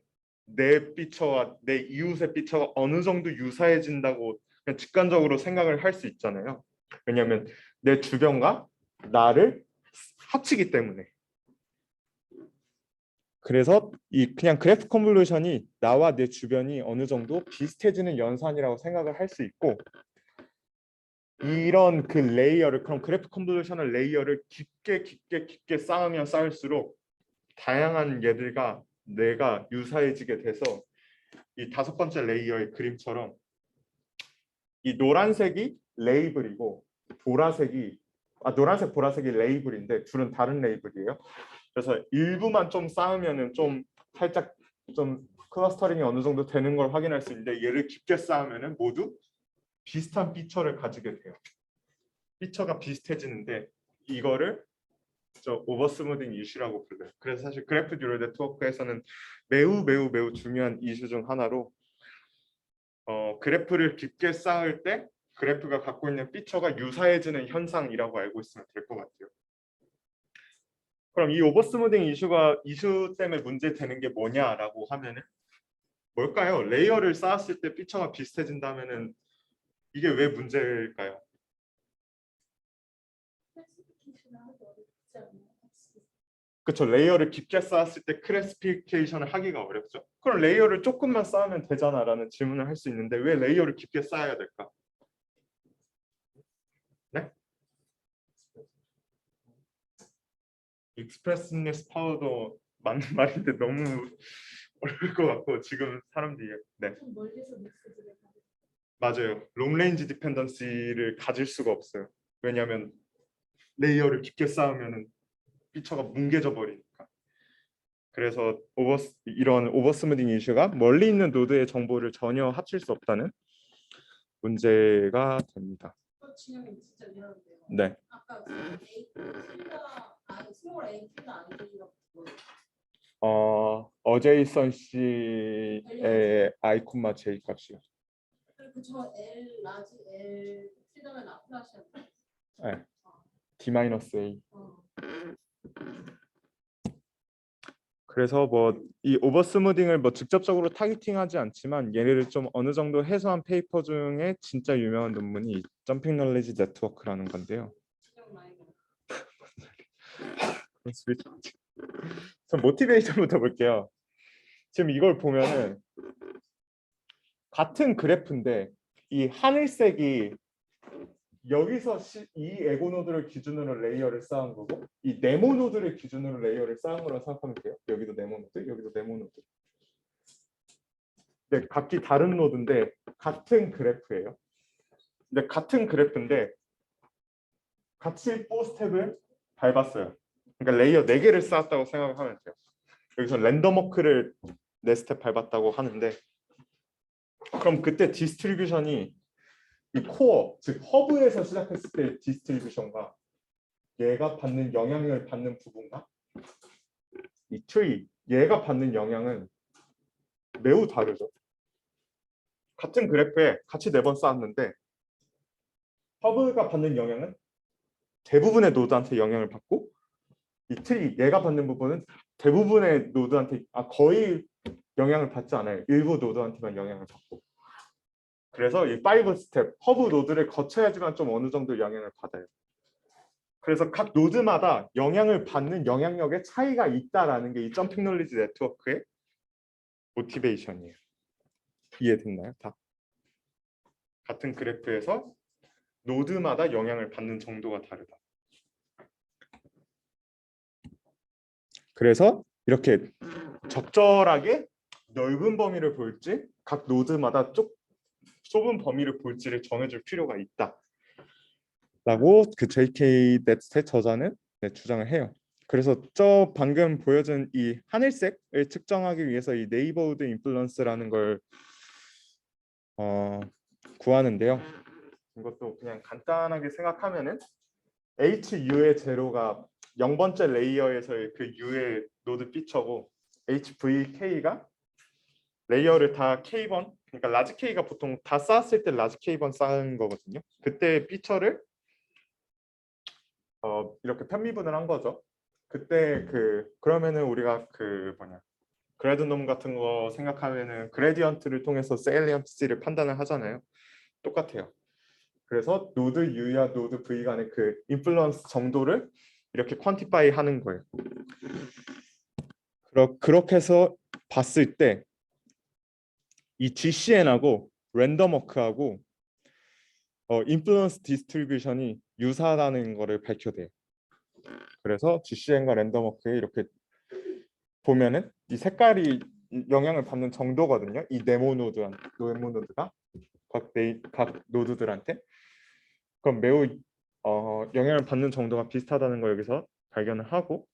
내 피처와 내 이웃의 피처가 어느 정도 유사해진다고 그냥 직관적으로 생각을 할 수 있잖아요. 왜냐하면 내 주변과 나를 합치기 때문에. 그래서 이 그냥 그래프 컨볼루션이 나와 내 주변이 어느 정도 비슷해지는 연산이라고 생각을 할 수 있고 이런 그 레이어를 그럼 그래프 컨볼루션을 레이어를 깊게 쌓으면 쌓을수록 다양한 얘들과 내가 유사해지게 돼서 이 5번째 레이어의 그림처럼 이 노란색이 레이블이고 노란색 보라색이 레이블인데 둘은 다른 레이블이에요. 그래서 일부만 좀 쌓으면은 좀 살짝 좀 클러스터링이 어느 정도 되는 걸 확인할 수 있는데 얘를 깊게 쌓으면은 모두 비슷한 피처를 가지게 돼요. 피처가 비슷해지는데 이거를 저 오버스무딩 이슈라고 불러요. 그래서 사실 그래프 뉴럴 네트워크에서는 매우 중요한 이슈 중 하나로 그래프를 깊게 쌓을 때 그래프가 갖고 있는 피처가 유사해지는 현상이라고 알고 있으면 될 것 같아요. 그럼 이 오버스무딩 이슈 때문에 문제 되는 게 뭐냐라고 하면은 뭘까요? 레이어를 쌓았을 때 피처가 비슷해진다면은 이게 왜 문제일까요? 그렇죠. 레이어를 깊게 쌓았을 때 클래시피케이션을 하기가 어렵죠. 그럼 레이어를 조금만 쌓으면 되잖아라는 질문을 할 수 있는데 왜 레이어를 깊게 쌓아야 될까? 네? 익스프레시니스 파워도 맞는 말인데 너무 어려울 것 같고 지금 사람들이 네 좀 멀리서 메시지를 받을 맞아요. 롱레인지 디펜던시를 가질 수가 없어요. 왜냐하면 레이어를 깊게 쌓으면은 피처가 뭉개져 버리니까. 그래서 이런 오버스무딩 이슈가 멀리 있는 노드의 정보를 전혀 합칠 수 없다는 문제가 됩니다. 진영이 진짜 미안한데요. 네. 아까 그 A T가 아니 스몰 A T가 아니라고 어제이선 씨의 I, J 값이요. 그리고 저 L 라지 L T다면 라플라시안. 네. D-A. 그래서 뭐 이 오버스무딩을 뭐 직접적으로 타겟팅하지 않지만 얘를 좀 어느 정도 해소한 페이퍼 중에 진짜 유명한 논문이 점핑 널리지 네트워크라는 건데요. 진영 라이가. 전 모티베이션부터 볼게요. 지금 이걸 보면은 같은 그래프인데 이 하늘색이 여기서 이 에고 노드를 기준으로 레이어를 쌓은 거고 이 네모 노드를 기준으로 레이어를 쌓은 거라고 생각하면 돼요. 여기도 네모 노드, 여기도 네모 노드. 네, 각기 다른 노드인데 같은 그래프예요. 근데 같은 그래프인데 같이 4스텝을 밟았어요. 그러니까 레이어 4개를 쌓았다고 생각하면 돼요. 여기서 랜덤워크를 4스텝 밟았다고 하는데 그럼 그때 디스트리뷰션이 이 코어, 즉 허브에서 시작했을 때 디스트리뷰션과 얘가 받는 영향을 받는 부분과 이 트리, 얘가 받는 영향은 매우 다르죠. 같은 그래프에 같이 4번 쌓았는데 허브가 받는 영향은 대부분의 노드한테 영향을 받고 이 트리, 얘가 받는 부분은 대부분의 노드한테 거의 영향을 받지 않아요. 일부 노드한테만 영향을 받고. 그래서 이 5스텝 허브 노드를 거쳐야지만 좀 어느 정도 영향을 받아요. 그래서 각 노드마다 영향을 받는 영향력의 차이가 있다라는 게 이 점핑 널리지 네트워크의 모티베이션이에요. 이해됐나요? 다 같은 그래프에서 노드마다 영향을 받는 정도가 다르다. 그래서 이렇게 적절하게 넓은 범위를 볼지 각 노드마다 좁은 범위를 볼지를 정해줄 필요가 있다. 라고 그 JK 넷스의 저자는 주장을 해요. 그래서 저 방금 보여준 이 하늘색을 측정하기 위해서 이 네이버우드 인플루언스라는 걸 구하는데요. 이것도 그냥 간단하게 생각하면은 HU의 제로가 0번째 레이어에서의 그 U의 노드 피처고 HVK가 레이어를 다 K번, 그러니까 라지 K가 보통 다 쌓았을 때 라지 K번 쌓은 거거든요. 그때 피처를 이렇게 편미분을 한 거죠. 그때 그러면은 우리가 그래드 놈 같은 거 생각하면은 그레디언트를 통해서 세일리언트를 판단을 하잖아요. 똑같아요. 그래서 노드 U와 노드 V 간의 그 인플루언스 정도를 이렇게 퀀티파이 하는 거예요. 그렇게 해서 봤을 때 이 GCN하고 랜덤워크하고 인플루언스 디스트리뷰션이 유사하다는 거를 밝혀대요. 그래서 GCN과 랜덤워크에 이렇게 보면은 이 색깔이 영향을 받는 정도거든요. 이 네모 노드가 각 노드들한테 그럼 매우 영향을 받는 정도가 비슷하다는 걸 여기서 발견을 하고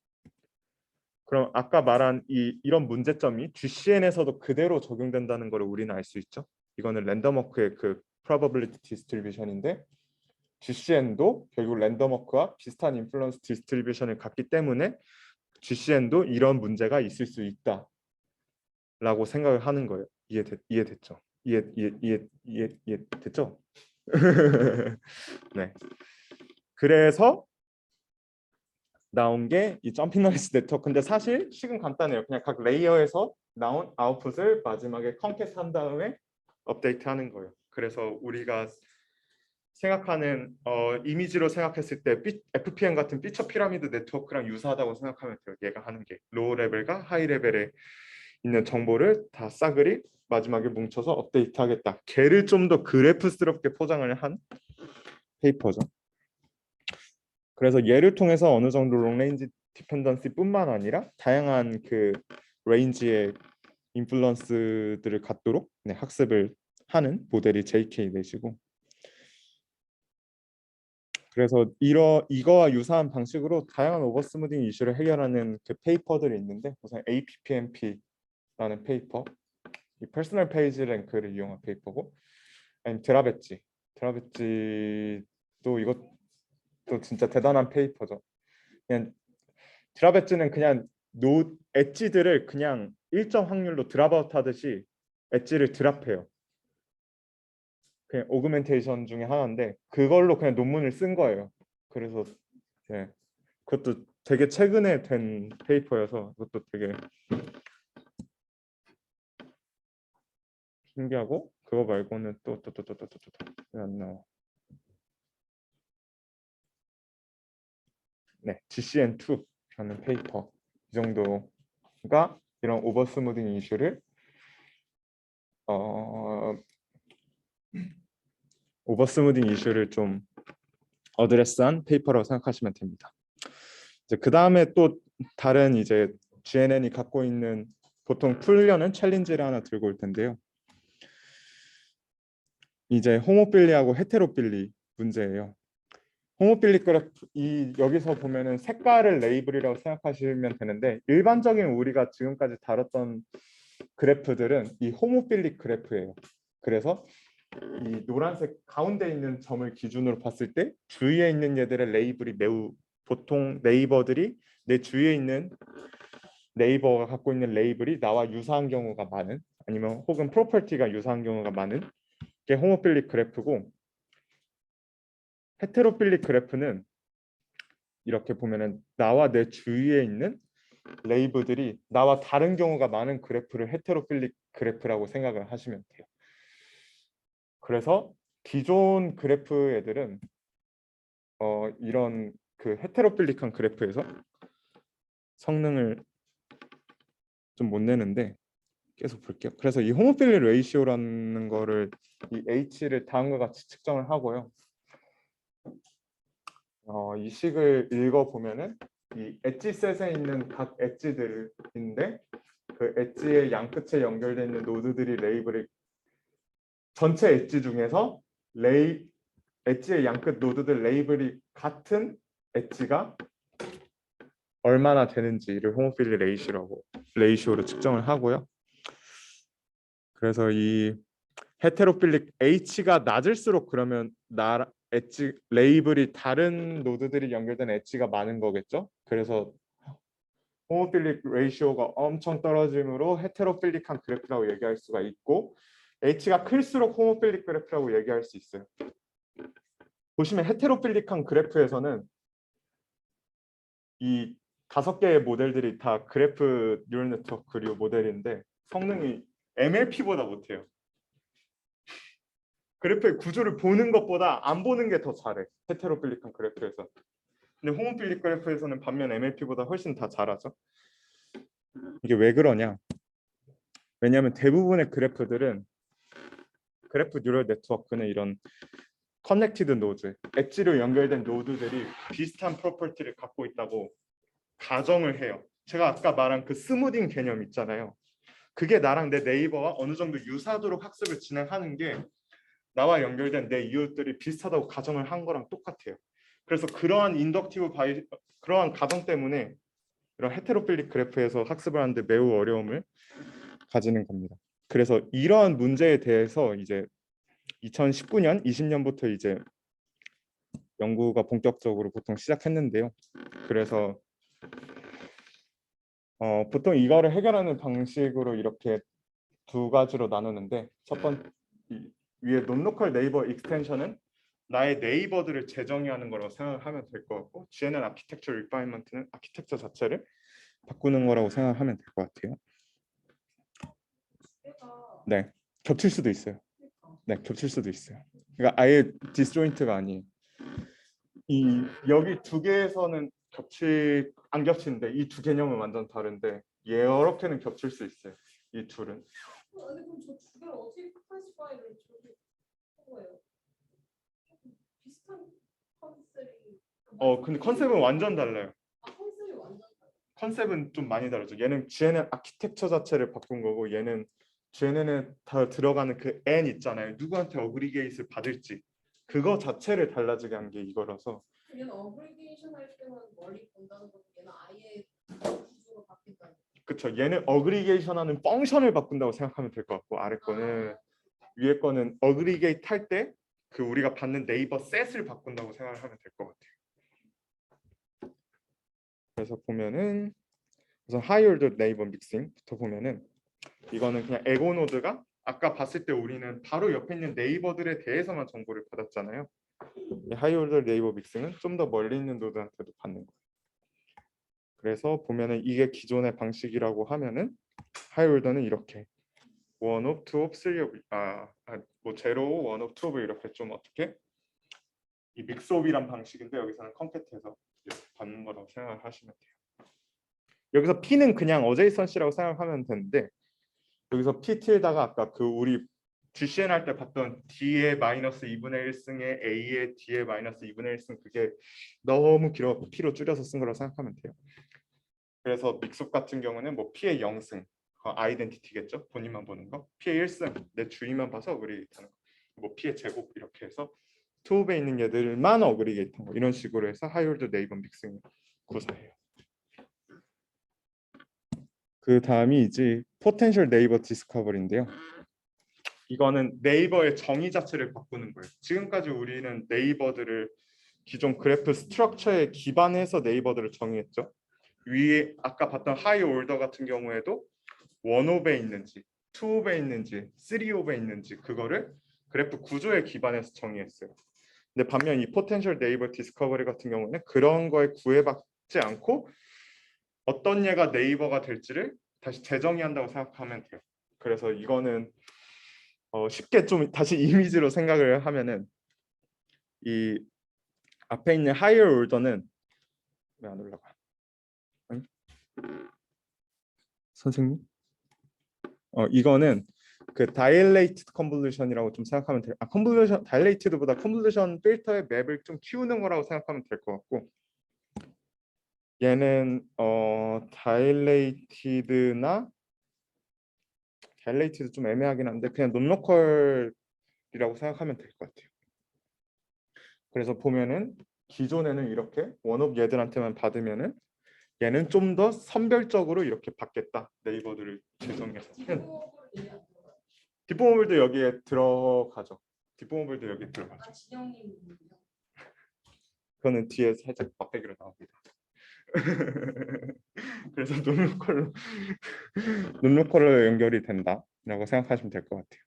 그럼 아까 말한 이런 문제점이 GCN에서도 그대로 적용된다는 걸 우리는 알 수 있죠. 이거는 랜덤워크의 그 probability distribution인데 GCN도 결국 랜덤 워크와 비슷한 인플루언스 디스트리뷰션을 갖기 때문에 GCN도 이런 문제가 있을 수 있다라고 생각을 하는 거예요. 이해됐죠? 이해됐죠? 네. 그래서 나온 게 이 점핑 노이즈 네트워크인데 사실 식은 간단해요. 그냥 각 레이어에서 나온 아웃풋을 마지막에 컨캣한 다음에 업데이트하는 거예요. 그래서 우리가 생각하는 이미지로 생각했을 때 FPM 같은 피처 피라미드 네트워크랑 유사하다고 생각하면 돼요. 얘가 하는 게 로우 레벨과 하이 레벨에 있는 정보를 다 싸그리 마지막에 뭉쳐서 업데이트하겠다. 걔를 좀 더 그래프스럽게 포장을 한 페이퍼죠. 그래서 얘를 통해서 어느 정도 롱레인지 디펜던시뿐만 아니라 다양한 그 레인지의 인플루언스들을 갖도록 학습을 하는 모델이 JK-4이고, 그래서 이거와 유사한 방식으로 다양한 오버스무딩 이슈를 해결하는 그 페이퍼들이 있는데, 우선 APPMP라는 페이퍼, 이 퍼스널 페이지 랭크를 이용한 페이퍼고, 아니면 드라베찌도 이것도 진짜 대단한 페이퍼죠. 그냥 드랍 엣지는 그냥 엣지들을 그냥 일정 확률로 드랍아웃 하듯이 엣지를 드랍해요. 그냥 오그멘테이션 중에 하나인데 그걸로 그냥 논문을 쓴 거예요. 그래서 그것도 되게 최근에 된 페이퍼여서 그것도 되게 신기하고, 그거 말고는 안 나와. 네, GCN2라는 페이퍼, 이 정도가 이런 오버스무딩 이슈를 좀 어드레스한 페이퍼라고 생각하시면 됩니다. 이제 그 다음에 또 다른 이제 GNN이 갖고 있는, 보통 풀려는 챌린지를 하나 들고 올 텐데요. 이제 호모필리하고 헤테로필리 문제예요. 호모필리 그래프, 여기서 보면은 색깔을 레이블이라고 생각하시면 되는데, 일반적인 우리가 지금까지 다뤘던 그래프들은 이 호모필릭 그래프예요. 그래서 이 노란색 가운데 있는 점을 기준으로 봤을 때 주위에 있는 얘들의 레이블이 매우, 보통 네이버들이 내 주위에 있는 네이버가 갖고 있는 레이블이 나와 유사한 경우가 많은, 아니면 혹은 프로퍼티가 유사한 경우가 많은 게 호모필릭 그래프고, 헤테로필릭 그래프는 이렇게 보면은 나와 내 주위에 있는 레이블들이 나와 다른 경우가 많은 그래프를 헤테로필릭 그래프라고 생각을 하시면 돼요. 그래서 기존 그래프 애들은 이런 그 헤테로필릭한 그래프에서 성능을 좀 못 내는데, 계속 볼게요. 그래서 이 호모필리 레이시오라는 거를, 이 H를 다음과 같이 측정을 하고요. 이 식을 읽어 보면은 이 엣지셋에 있는 각 엣지들인데, 그 엣지의 양끝에 연결되어 있는 노드들이 레이블을, 전체 엣지 중에서 엣지의 양끝 노드들 레이블이 같은 엣지가 얼마나 되는지를 호모필리 레이시오로 측정을 하고요. 그래서 이 헤테로필릭 H가 낮을수록 그러면 엣지 레이블이 다른 노드들이 연결된 엣지가 많은 거겠죠. 그래서 호모필릭 레이시오가 엄청 떨어지므로 헤테로필릭한 그래프라고 얘기할 수가 있고, H가 클수록 호모필릭 그래프라고 얘기할 수 있어요. 보시면 헤테로필릭한 그래프에서는 이 5개의 모델들이 다 그래프 뉴럴 네트워크 그리고 모델인데 성능이 MLP보다 못해요. 그래프의 구조를 보는 것보다 안 보는 게 더 잘해, 헤테로필릭한 그래프에서. 근데 호모필릭 그래프에서는 반면 MLP보다 훨씬 다 잘하죠. 이게 왜 그러냐? 왜냐하면 대부분의 그래프 뉴럴 네트워크는 이런 커넥티드 노드, 엣지로 연결된 노드들이 비슷한 프로퍼티를 갖고 있다고 가정을 해요. 제가 아까 말한 그 스무딩 개념 있잖아요. 그게 나랑 내 네이버와 어느 정도 유사하도록 학습을 진행하는 게 나와 연결된 내 이웃들이 비슷하다고 가정을 한 거랑 똑같아요. 그래서 그러한 그러한 가정 때문에 이런 헤테로필릭 그래프에서 학습을 하는데 매우 어려움을 가지는 겁니다. 그래서 이러한 문제에 대해서 이제 2019년, 20년부터 이제 연구가 본격적으로 보통 시작했는데요. 그래서 보통 이거를 해결하는 방식으로 이렇게 두 가지로 나누는데, 첫 번째 위에 논로컬 네이버 익스텐션은 나의 네이버들을 재정의하는 거라고 생각하면 될 것 같고, 뒤에는 아키텍처 리파인먼트는 아키텍처 자체를 바꾸는 거라고 생각하면 될 것 같아요. 네, 겹칠 수도 있어요. 네, 겹칠 수도 있어요. 그러니까 아예 디스조인트가 아니에요. 이 여기 두 개에서는 안 겹치는데 이 두 개념은 완전 다른데 이렇게는 겹칠 수 있어요. 이 둘은. 아니 그럼 저 두 개를 어떻게 클래시파이를 저렇게 한 거예요? 비슷한 컨셉이. 근데 컨셉은 완전 달라요. 컨셉이 완전 달라요. 컨셉은 좀 많이 다르죠. 얘는 GNN 아키텍처 자체를 바꾼 거고, 얘는 GNN에 다 들어가는 그 N 있잖아요. 누구한테 어그리게이트를 받을지 그거 자체를 달라지게 한 게 이거라서. 얘는 어그리게이션 할 때만 멀리 본다는 거고 얘는 아예 구조가 바뀐다는 거. 그쵸. 얘는 어그리게이션하는 펑션을 바꾼다고 생각하면 될 것 같고, 아래 거는 위에 거는 어그리게이트 할 때 그 우리가 받는 네이버 셋을 바꾼다고 생각을 하면 될 것 같아요. 그래서 보면은 우선 하이올더 네이버 믹싱부터 보면은 이거는 그냥 에고 노드가 아까 봤을 때 우리는 바로 옆에 있는 네이버들에 대해서만 정보를 받았잖아요. 하이올더 네이버 믹싱은 좀 더 멀리 있는 노드한테도 받는 거예요. 그래서 보면은 이게 기존의 방식이라고 하면은 하이올더는 이렇게 원 오브, 투 오브, 쓰리 오브, 뭐 제로, 원 오브, 투 오브 이렇게 좀 어떻게 이 믹스옵이란 방식인데 여기서는 컴팩트해서 이렇게 받는 거라고 생각을 하시면 돼요. 여기서 P는 그냥 어제이선씨라고 생각하면 되는데 여기서 P til다가 아까 그 우리 GCN 할 때 봤던 D의 마이너스 2분의 1승에 A의 D의 마이너스 2분의 1승 그게 너무 길어서 P로 줄여서 쓴 거라고 생각하면 돼요. 그래서 믹스옵 같은 경우는 뭐 P의 0승 아이덴티티겠죠. 본인만 보는 거. P의 1승 내 주위만 봐서 어그리게이트하는 거. 뭐 P의 제곱 이렇게 해서 투옵에 있는 얘들만 어그리게이트한 거. 이런 식으로 해서 하이올드 네이버 믹싱 구사해요. 그 다음이 이제 포텐셜 네이버 디스커버리인데요. 이거는 네이버의 정의 자체를 바꾸는 거예요. 지금까지 우리는 네이버들을 기존 그래프 스트럭처에 기반해서 네이버들을 정의했죠. 위에 아까 봤던 하이 올더 같은 경우에도 원옵에 있는지, 투옵에 있는지, 쓰리옵에 있는지 그거를 그래프 구조에 기반해서 정의했어요. 근데 반면 이 포텐셜 네이버 디스커버리 같은 경우는 그런 거에 구애받지 않고 어떤 얘가 네이버가 될지를 다시 재정의한다고 생각하면 돼요. 그래서 이거는 쉽게 좀 다시 이미지로 생각을 하면은 이 앞에 있는 higher order는 왜 안 올라가? 응? 선생님? 이거는 그 dilated convolution이라고 좀 생각하면 돼요. convolution dilated보다 convolution 필터의 맵을 좀 키우는 거라고 생각하면 될 것 같고, 얘는 dilated나 dilated 좀 애매하긴 한데 그냥 논로컬이라고 생각하면 될 것 같아요. 그래서 보면은 기존에는 이렇게 원업 얘들한테만 받으면은 얘는 좀 더 선별적으로 이렇게 받겠다. 네이버들을 재정해서. 뒷부분들도 여기에 들어가죠. 뒷부분들도 여기에 들어가죠. 진영님. 그거는 뒤에 살짝 막대기로 나옵니다. 그래서 논로컬로 연결이 된다라고 생각하시면 될 것 같아요.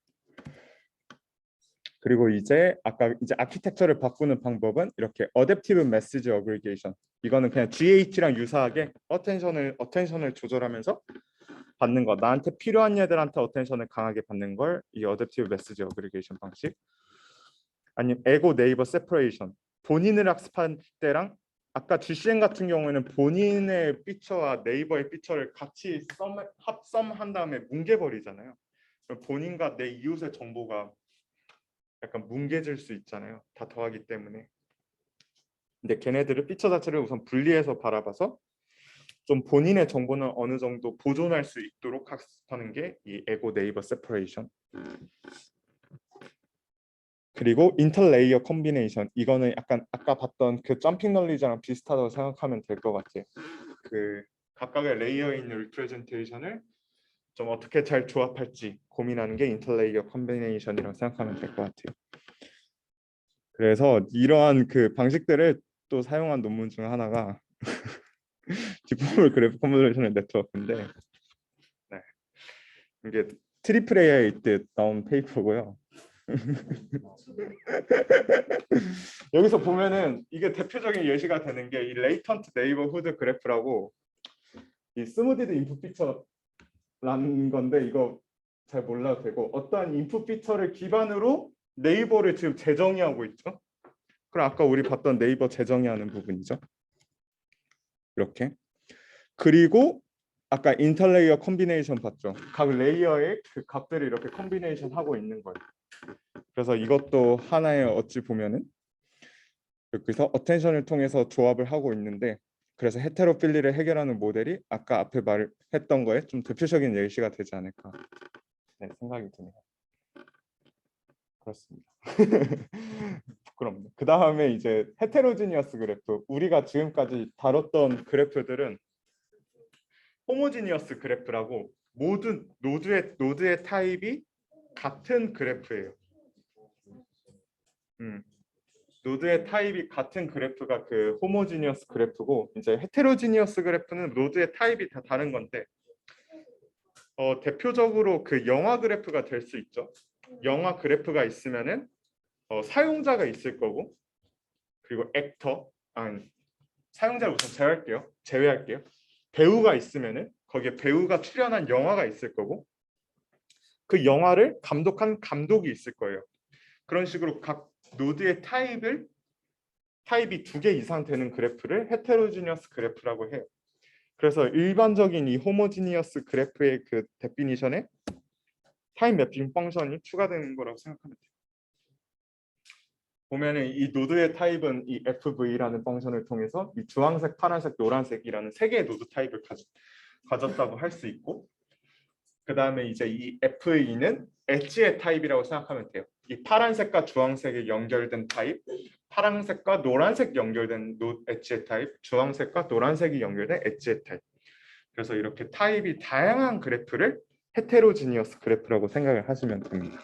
그리고 이제 아까 이제 아키텍처를 바꾸는 방법은 이렇게 어댑티브 메시지 어그리게이션. 이거는 그냥 GH랑 유사하게 어텐션을 조절하면서 받는 거. 나한테 필요한 얘들한테 어텐션을 강하게 받는 걸 이 어댑티브 메시지 어그리게이션 방식. 아니면 에고 네이버 세퍼레이션. 본인을 학습할 때랑 아까 GCN 같은 경우에는 본인의 피처와 네이버의 피처를 같이 합섬한 다음에 뭉개버리잖아요. 그럼 본인과 내 이웃의 정보가 약간 뭉개질 수 있잖아요. 다 더하기 때문에. 근데 걔네들을 피처 자체를 우선 분리해서 바라봐서 좀 본인의 정보는 어느 정도 보존할 수 있도록 학습하는 게 이 에고 네이버 세퍼레이션. 그리고 인터레이어 콤비네이션. 이거는 약간 아까 봤던 그 점핑 널리지랑 비슷하다고 생각하면 될 것 같아요. 그 각각의 레이어에 있는 리프레젠테이션을 좀 어떻게 잘 조합할지 고민하는 게 인터레이어 컴비네이션이라고 생각하면 될 것 같아요. 그래서 이러한 그 방식들을 또 사용한 논문 중 하나가 디포멀 그래프 컨볼루션 네트워크인데, 네. 이게 트리플 AI 때 나온 페이퍼고요. 여기서 보면은 이게 대표적인 예시가 되는 게 이 레이턴트 네이버후드 그래프라고, 이 스무디드 인풋 피처라는 건데 이거 잘 몰라도 되고, 어떠한 인풋 피처를 기반으로 네이버를 지금 재정의하고 있죠. 그럼 아까 우리 봤던 네이버 재정의하는 부분이죠. 이렇게. 그리고 아까 인터레이어 컴비네이션 봤죠. 각 레이어의 그 값들을 이렇게 컴비네이션 하고 있는 거예요. 그래서 이것도 하나의 어찌 보면은 여기서 어텐션을 통해서 조합을 하고 있는데, 그래서 헤테로필리를 해결하는 모델이 아까 앞에 말했던 거에 좀 대표적인 예시가 되지 않을까, 네, 생각이 드네요. 그렇습니다. 부끄럽네. 그 다음에 이제 헤테로지니어스 그래프. 우리가 지금까지 다뤘던 그래프들은 호모지니어스 그래프라고 모든 노드의 타입이 같은 그래프예요. 노드의 타입이 같은 그래프가 그 호모지니어스 그래프고, 이제 헤테로지니어스 그래프는 노드의 타입이 다 다른 건데, 대표적으로 그 영화 그래프가 될 수 있죠. 영화 그래프가 있으면은 사용자가 있을 거고, 그리고 사용자를 우선 제외할게요. 배우가 있으면은 거기에 배우가 출연한 영화가 있을 거고, 그 영화를 감독한 감독이 있을 거예요. 그런 식으로 각 노드의 타입이 2개 이상 되는 그래프를 헤테로지니어스 그래프라고 해요. 그래서 일반적인 이 호모지니어스 그래프의 그 데피니션에 타임 매핑 펑션이 추가되는 거라고 생각하면 돼요. 보면은 이 노드의 타입은 이 FV라는 펑션을 통해서 이 주황색, 파란색, 노란색이라는 3개의 노드 타입을 가졌다고 할 수 있고, 그 다음에 이제 이 FE는 엣지의 타입이라고 생각하면 돼요. 이 파란색과 주황색이 연결된 타입, 파란색과 노란색 연결된 엣지의 타입, 주황색과 노란색이 연결된 엣지의 타입. 그래서 이렇게 타입이 다양한 그래프를 헤테로지니어스 그래프라고 생각을 하시면 됩니다.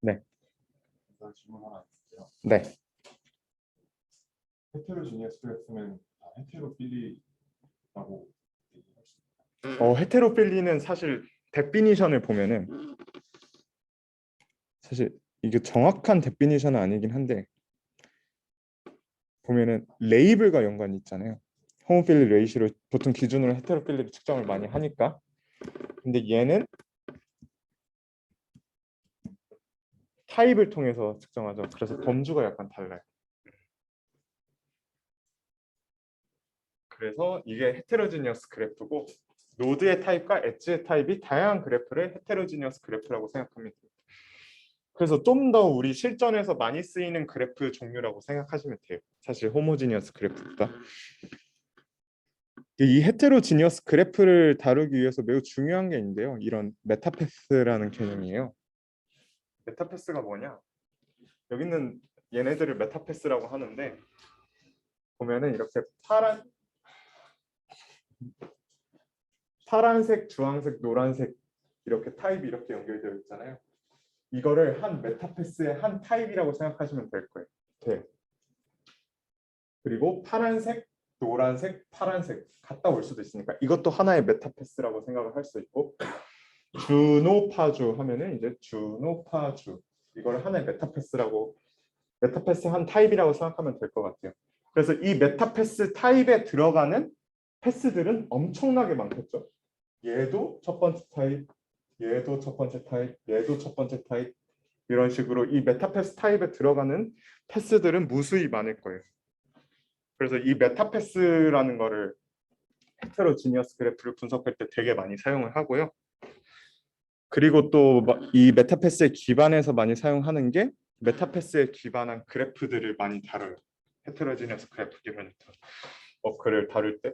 네. 질문 하나 있을게요. 네. 헤테로지니어스 그래프는 헤테로필리라고 헤테로필리는 사실 데피니션을 보면은, 사실 이게 정확한 데피니션은 아니긴 한데, 보면은 레이블과 연관이 있잖아요. 호모필리 레이시로 보통 기준으로 헤테로필리를 측정을 많이 하니까. 근데 얘는 타입을 통해서 측정하죠. 그래서 범주가 약간 달라요. 그래서 이게 헤테로지니어스 그래프고, 노드의 타입과 엣지의 타입이 다양한 그래프를 헤테로지니어스 그래프라고 생각합니다. 그래서 좀 더 우리 실전에서 많이 쓰이는 그래프 종류라고 생각하시면 돼요. 사실 호모지니어스 그래프보다. 이 헤테로지니어스 그래프를 다루기 위해서 매우 중요한 게 있는데요. 이런 메타패스라는 개념이에요. 메타패스가 뭐냐? 여기는 얘네들을 메타패스라고 하는데, 보면은 이렇게 파란색, 주황색, 노란색 이렇게 타입이 이렇게 연결되어 있잖아요. 이거를 한 메타패스의 한 타입이라고 생각하시면 될 거예요. 네. 그리고 파란색, 노란색, 파란색 갔다 올 수도 있으니까 이것도 하나의 메타패스라고 생각을 할 수 있고, 주노파주 하면은 이제 주노파주, 이걸 하나의 메타패스 한 타입이라고 생각하면 될 것 같아요. 그래서 이 메타패스 타입에 들어가는 패스들은 엄청나게 많겠죠. 얘도 첫 번째 타입, 얘도 첫 번째 타입, 얘도 첫 번째 타입, 이런 식으로 이 메타패스 타입에 들어가는 패스들은 무수히 많을 거예요. 그래서 이 메타패스라는 거를 헤테로지니어스 그래프를 분석할 때 되게 많이 사용을 하고요. 그리고 또 이 메타패스에 기반해서 많이 사용하는 게 메타패스에 기반한 그래프들을 많이 다뤄요. 헤테로지니어스 그래프 그를 다룰 때.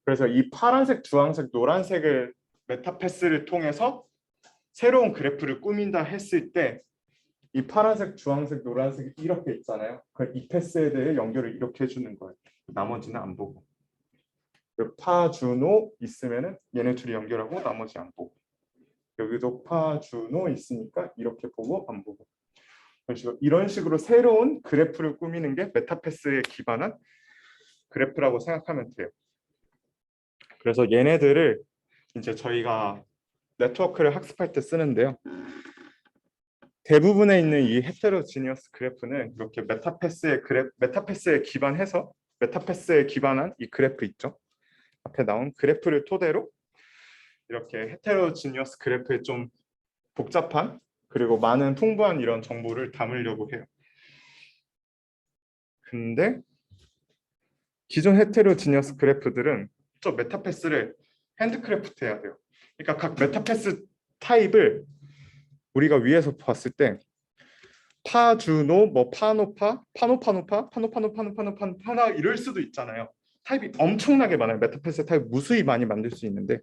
그래서 이 파란색, 주황색, 노란색을 메타패스를 통해서 새로운 그래프를 꾸민다 했을 때, 이 파란색, 주황색, 노란색이 이렇게 있잖아요. 이 패스에 대해 연결을 이렇게 해주는 거예요. 나머지는 안 보고. 그 파주노 있으면은 얘네 둘이 연결하고 나머지 안 보고, 여기도 파주노 있으니까 이렇게 보고 안 보고, 이런 식으로 새로운 그래프를 꾸미는 게 메타패스에 기반한 그래프라고 생각하면 돼요. 그래서 얘네들을 이제 저희가 네트워크를 학습할 때 쓰는데요. 대부분에 있는 이 헤테로지니어스 그래프는 이렇게 메타패스에 기반해서 메타패스에 기반한 이 그래프 있죠. 앞에 나온 그래프를 토대로 이렇게 헤테로지니어스 그래프에 좀 복잡한 그리고 많은 풍부한 이런 정보를 담으려고 해요. 근데 기존 헤테로지니어스 그래프들은 저 메타패스를 핸드크래프트 해야 돼요. 그러니까 각 메타패스 타입을 우리가 위에서 봤을 때 파주노, 뭐 파노파, 파노파노파, 파노파노파노파노파노파나 이럴 수도 있잖아요. 타입이 엄청나게 많아요. 메타패스 타입 무수히 많이 만들 수 있는데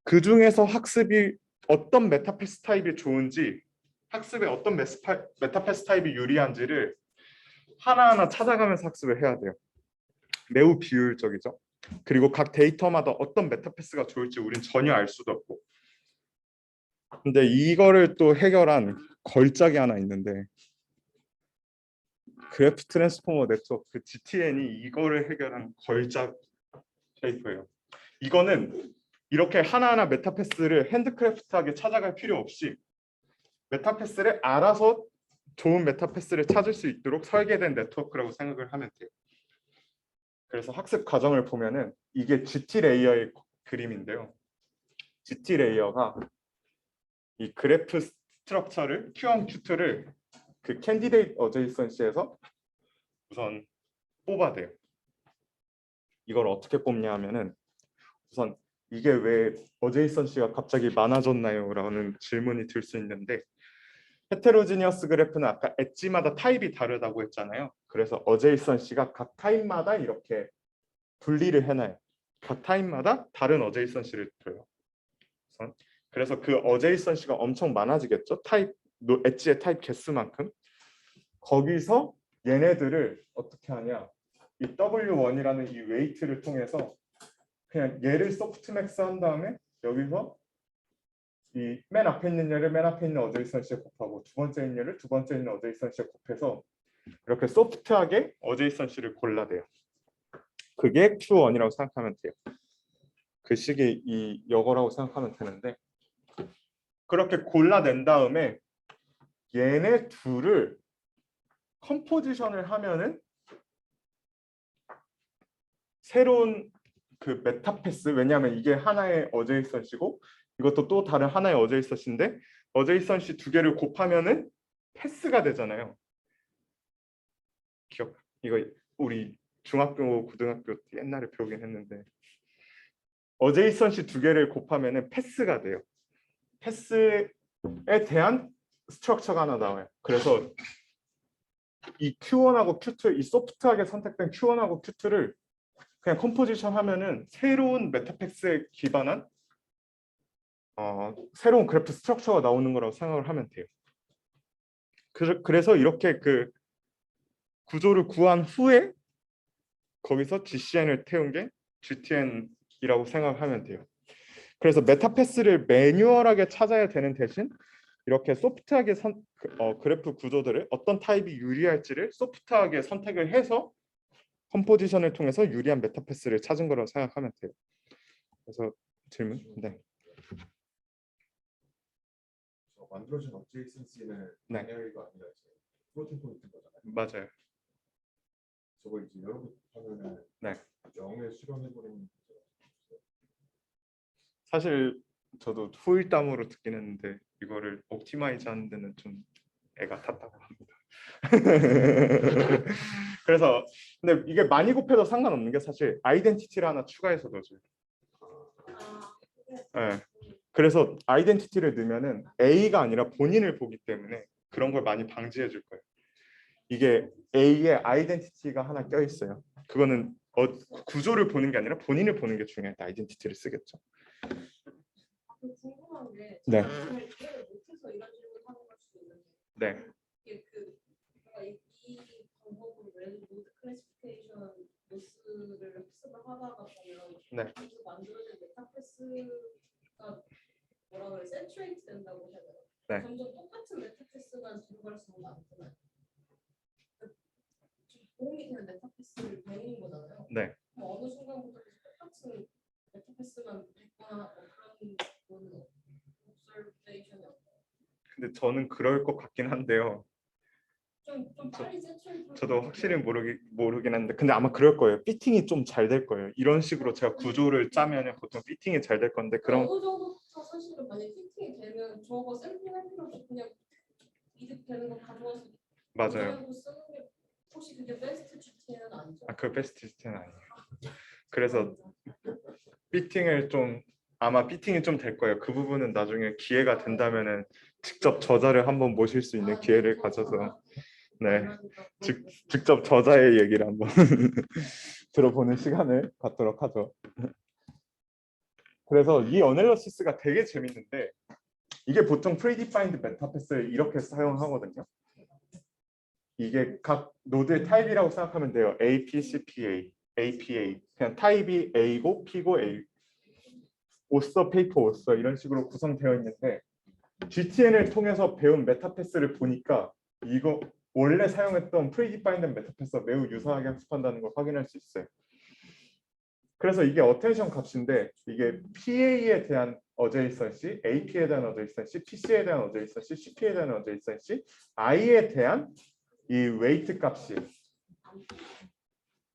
그 중에서 학습이 어떤 메타패스 타입이 좋은지, 학습에 어떤 메타패스 타입이 유리한지를 하나하나 찾아가면서 학습을 해야 돼요. 매우 비효율적이죠. 그리고 각 데이터마다 어떤 메타패스가 좋을지 우린 전혀 알 수도 없고. 근데 이거를 또 해결한 걸작이 하나 있는데 그래프 트랜스포머 네트워크 GTN이 이거를 해결한 걸작 페이퍼예요. 이거는 이렇게 하나하나 메타패스를 핸드크래프트하게 찾아갈 필요 없이 메타패스를 알아서 좋은 메타패스를 찾을 수 있도록 설계된 네트워크라고 생각을 하면 돼요. 그래서 학습 과정을 보면은 이게 GT 레이어의 그림인데요. GT 레이어가 이 그래프 스트럭처를 Q1, Q2를 그 캔디데이트 어제이선시에서 우선 뽑아대요. 이걸 어떻게 뽑냐 하면은 우선 이게 왜 어제이선시가 갑자기 많아졌나요? 라는 질문이 들 수 있는데 헤테로지니어스 그래프는 아까 엣지마다 타입이 다르다고 했잖아요. 그래서 어제이선시가 각 타입마다 이렇게 분리를 해놔요. 각 타입마다 다른 어제이선시를 줘요. 그래서 그 어제이선시가 엄청 많아지겠죠. 엣지의 타입 개수만큼. 거기서 얘네들을 어떻게 하냐, 이 W1이라는 이 웨이트를 통해서 그냥 얘를 소프트맥스 한 다음에 여기서 이 맨 앞에 있는 얘를 맨 앞에 있는 어제이선시에 곱하고 두 번째 있는 얘를 두 번째 있는 어제이선시에 곱해서 이렇게 소프트하게 어제이선시를 골라대요. 그게 Q1이라고 생각하면 돼요. 그 식이 이 여거라고 생각하면 되는데, 그렇게 골라낸 다음에 얘네 둘을 컴포지션을 하면은 새로운 그 메타패스, 왜냐하면 이게 하나의 어제이선시고 이것도 또 다른 하나의 어제이선시인데 어제이선시 두 개를 곱하면은 패스가 되잖아요. 이거 우리 중학교 고등학교 때 옛날에 배우긴 했는데 어제이선시 두 개를 곱하면은 패스가 돼요. 패스에 대한 스트럭처가 하나 나와요. 그래서 이 Q1하고 Q2, 이 소프트하게 선택된 Q1하고 Q2를 그냥 컴포지션 하면은 새로운 메타패스에 기반한 새로운 그래프 스트럭처가 나오는 거라고 생각을 하면 돼요. 그래서 이렇게 그 구조를 구한 후에 거기서 GCN을 태운 게 GTN이라고 생각하면 돼요. 그래서 메타패스를 매뉴얼하게 찾아야 되는 대신 이렇게 소프트하게 그래프 구조들을 어떤 타입이 유리할지를 소프트하게 선택을 해서 컴포지션을 통해서 유리한 메타패스를 찾은 거라고 생각하면 돼요. 그래서 질문? 네. 만들어진 어제이선시는 네. 바이너리가 아니라 이제 플로팅 포인트인 거잖아요. 맞아요. 저거 이제 여러분 하면은 네. 0에 실현해버리는 사실 저도 후일담으로 듣긴 했는데 이거를 옵티마이즈 하는 데는 좀 애가 탔다고 합니다. 그래서 근데 이게 많이 곱해도 상관없는 게 사실 아이덴티티를 하나 추가해서 넣어줘요. 네. 그래서 아이덴티티를 넣으면은 A가 아니라 본인을 보기 때문에 그런 걸 많이 방지해 줄 거예요. 이게 A에 아이덴티티가 하나 껴 있어요. 그거는 구조를 보는 게 아니라 본인을 보는 게 중요할 때 아이덴티티를 쓰겠죠. 궁금한 게 네. 잘 이해를 못해서 이런 질문하는 걸 수도 있는데 네. 이게 이 방법으로 예를 들어 노드 클래시피케이션 로스를 학습을 하다가 보면 모두 똑같은 메타패스만 들어갈 수는 없잖아요. 도움이 되는 메타패스를 배우는 거잖아요. 네. 그럼 어느 순간부터 똑같은 메타패스만 뱉거나 뭐 그런 거는 observation이 근데 저는 그럴 것 같긴 한데요. 좀 빨리 세출. 저도 확실히 모르긴 한데 근데 아마 그럴 거예요. 피팅이 좀 잘 될 거예요. 이런 식으로 제가 구조를 짜면은 보통 피팅이 잘 될 건데 그럼 어느 정도부터 사실은 만약 피팅이 되면 저거 샘플할 필요 없이 그냥 이득 되는 거 가져와서 맞아요. 쓰는 게 혹시 그게 베스트 GT는 아니죠? 그 베스트 시스템은 아니에요. 그래서 피팅을 좀 아마 피팅이 좀 될 거예요. 그 부분은 나중에 기회가 된다면은 직접 저자를 한번 모실 수 있는 기회를 가져서 네 직접 저자의 얘기를 한번 들어보는 시간을 갖도록 하죠. 그래서 이 어널리시스가 되게 재밌는데 이게 보통 predefined 메타패스를 이렇게 사용하거든요. 이게 각 노드의 타입이라고 생각하면 돼요. A, P, C, P, A, A, P, A. 그냥 타입이 A고 P고 A. 오서, 페이퍼, 오서 이런 식으로 구성되어 있는데 GTN을 통해서 배운 메타패스를 보니까 이거 원래 사용했던 predefined 메타패스와 매우 유사하게 학습한다는 걸 확인할 수 있어요. 그래서 이게 어텐션 값인데 이게 PA에 대한 어제이선시, AP에 대한 어제이선시, PC에 대한 어제이선시, CP에 대한 어제이선시, I에 대한 이 웨이트 값이에요.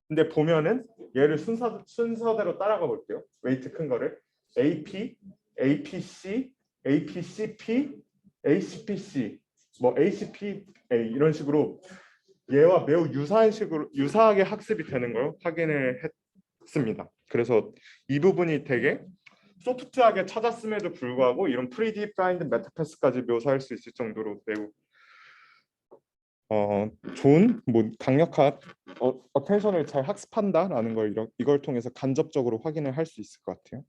근데 보면은 얘를 순서대로 따라가 볼게요. 웨이트 큰 거를 AP, APC, APCP, ACPC, 뭐 ACPA 이런 식으로 얘와 매우 유사하게 학습이 되는 걸 확인을 했습니다. 그래서 이 부분이 되게 소프트하게 찾았음에도 불구하고 이런 프리디파인드 메타패스까지 묘사할 수 있을 정도로 매우 좋은 뭐 강력한 어텐션을 잘 학습한다라는 걸 이걸 통해서 간접적으로 확인을 할 수 있을 것 같아요.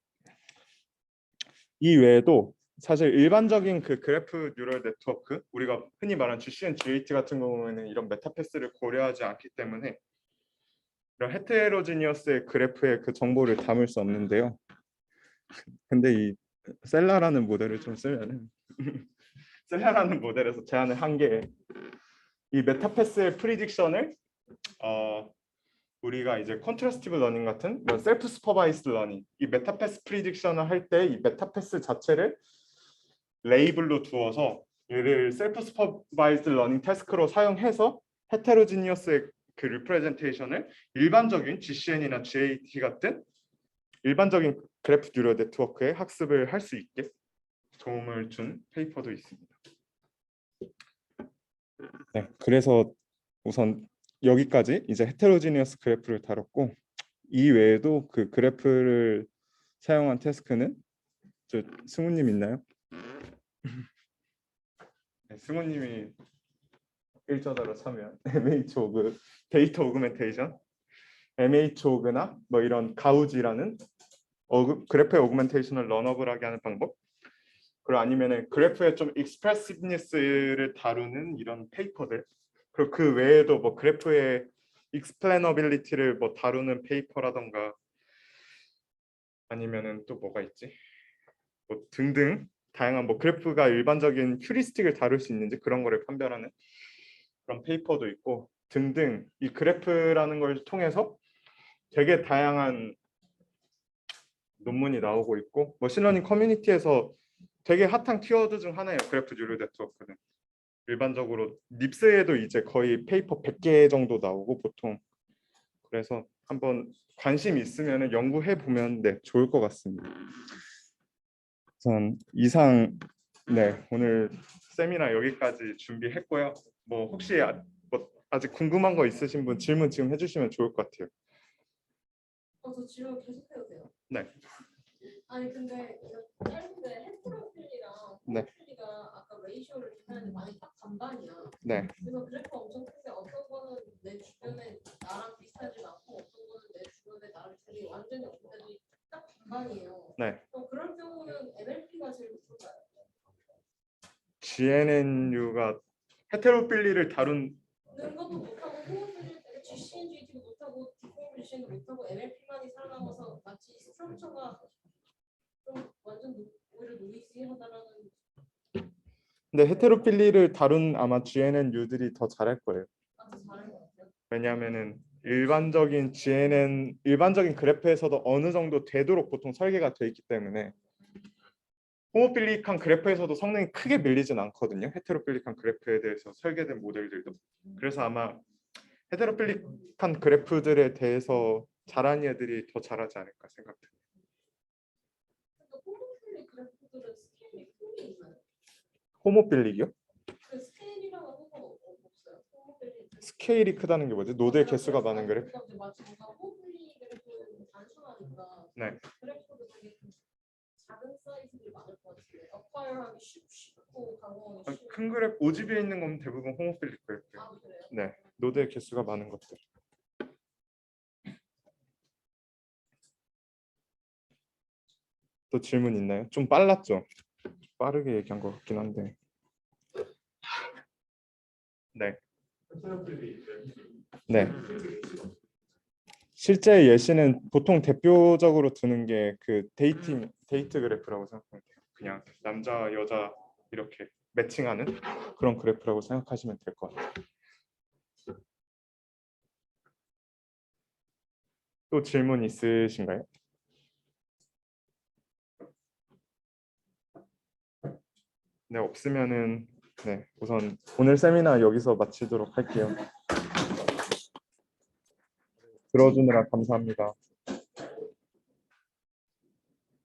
이 외에도 사실 일반적인 그 그래프 뉴럴 네트워크 우리가 흔히 말하는 GCN, GAT 같은 경우에는 이런 메타패스를 고려하지 않기 때문에 이런 헤테로지니어스의 그래프에 그 정보를 담을 수 없는데요. 근데 이 셀라라는 모델을 좀 쓰면은 셀라라는 모델에서 제안을 한 게 이 메타패스의 프리딕션을 우리가 이제 컨트라스티브 러닝 같은 이런 셀프 슈퍼바이스드 러닝 이 메타패스 프리딕션을 할 때 이 메타패스 자체를 레이블로 두어서 얘를 셀프 슈퍼바이스드 러닝 태스크로 사용해서 헤테로지니어스의 그 리프레젠테이션을 일반적인 GCN이나 GAT 같은 일반적인 그래프 뉴럴 네트워크에 학습을 할 수 있게 도움을 준 페이퍼도 있습니다. 네, 그래서 우선 여기까지 이제 헤테로지니어스 그래프를 다뤘고 이 외에도 그 그래프를 사용한 태스크는 저 승우님 있나요? 네, 승우님이 일자다로 참여한 MH오그 데이터 오그멘테이션, MH오그나 뭐 이런 가우지라는 그래프의 오그멘테이션을 런어블하게 하는 방법, 그리고 아니면은 그래프의 좀 익스프레시브니스를 다루는 이런 페이퍼들, 그리고 그 외에도 뭐 그래프의 익스플레너빌리티를 뭐 다루는 페이퍼라던가 아니면은 또 뭐가 있지? 뭐 등등 다양한 뭐 그래프가 일반적인 휴리스틱을 다룰 수 있는지 그런 거를 판별하는 그런 페이퍼도 있고 등등 이 그래프라는 걸 통해서 되게 다양한 논문이 나오고 있고 머신러닝 커뮤니티에서 되게 핫한 키워드 중 하나예요. 그래프 뉴럴 네트워크는 일반적으로 닙스에도 이제 거의 페이퍼 100개 정도 나오고 보통 그래서 한번 관심 있으면 연구해 보면 네 좋을 것 같습니다. 전 이상 네 오늘 세미나 여기까지 준비했고요. 뭐 혹시 뭐 아직 궁금한 거 있으신 분 질문 지금 해주시면 좋을 것 같아요. 저 질문 계속 해도 돼요? 네. 아니 근데 짧은데 헤테로필이랑 네. 홈필이가 아까 레이쇼를 계산했는데 많이 딱 반반이야. 네. 그래서 그래프가 엄청 큰데 어떤 거는 내 주변에 나랑 비슷하지 않고 어떤 거는 내 주변에 나랑 비슷하게 완전히 없는데도 딱 반반이에요. 네. 그럴 경우는 NLP가 제일 높을까요? GNNU가 헤테로필리를 다룬 는 것도 못하고 홈필 GCN, GT도 못하고 디코미션도 못하고 NLP만이 살아남아서 마치 스트럭처가 좀 완전 오히려 노이즈하다라는. 근데 헤테로필리를 다룬 아마 GNNU들이 더 잘할 거예요. 아주 잘한 것 같아요. 왜냐하면은 일반적인 GNN 일반적인 그래프에서도 어느 정도 되도록 보통 설계가 돼 있기 때문에 호모필릭한 그래프에서도 성능이 크게 밀리진 않거든요. 헤테로필릭한 그래프에 대해서 설계된 모델들도. 그래서 아마 헤테로필릭한 그래프들에 대해서 잘하는 애들이 더 잘하지 않을까 생각해요. 근데 호모필리 그래프들은 스케일이 큰 게 있나요? 호모필릭이요? 그 스케일이랑은 없어요. 호모필리 스케일이 크다는 게 뭐지? 노드의 개수가 많은 그래프? 마치 뭔가 호모필리 그래프는 단순하니까 네. 그래프도 되게 좀 작은 사이즈들이 많을 것 같은데 어파이어하기 쉽고 강화하기 쉬운. 큰 그래프 OGB에 있는 건 대부분 호모필릭 그래프예요. 아 그래요? 네. 노드의 개수가 많은 것들. 또 질문 있나요? 좀 빨랐죠? 빠르게 얘기한 것 같긴 한데. 네. 네. 실제 예시는 보통 대표적으로 드는 게 그 데이트 그래프라고 생각하면 돼요. 그냥 남자 여자 이렇게 매칭하는 그런 그래프라고 생각하시면 될 것 같아요. 또 질문 있으신가요? 네, 없으면은 네, 우선 오늘 세미나 여기서 마치도록 할게요. 들어주느라 감사합니다.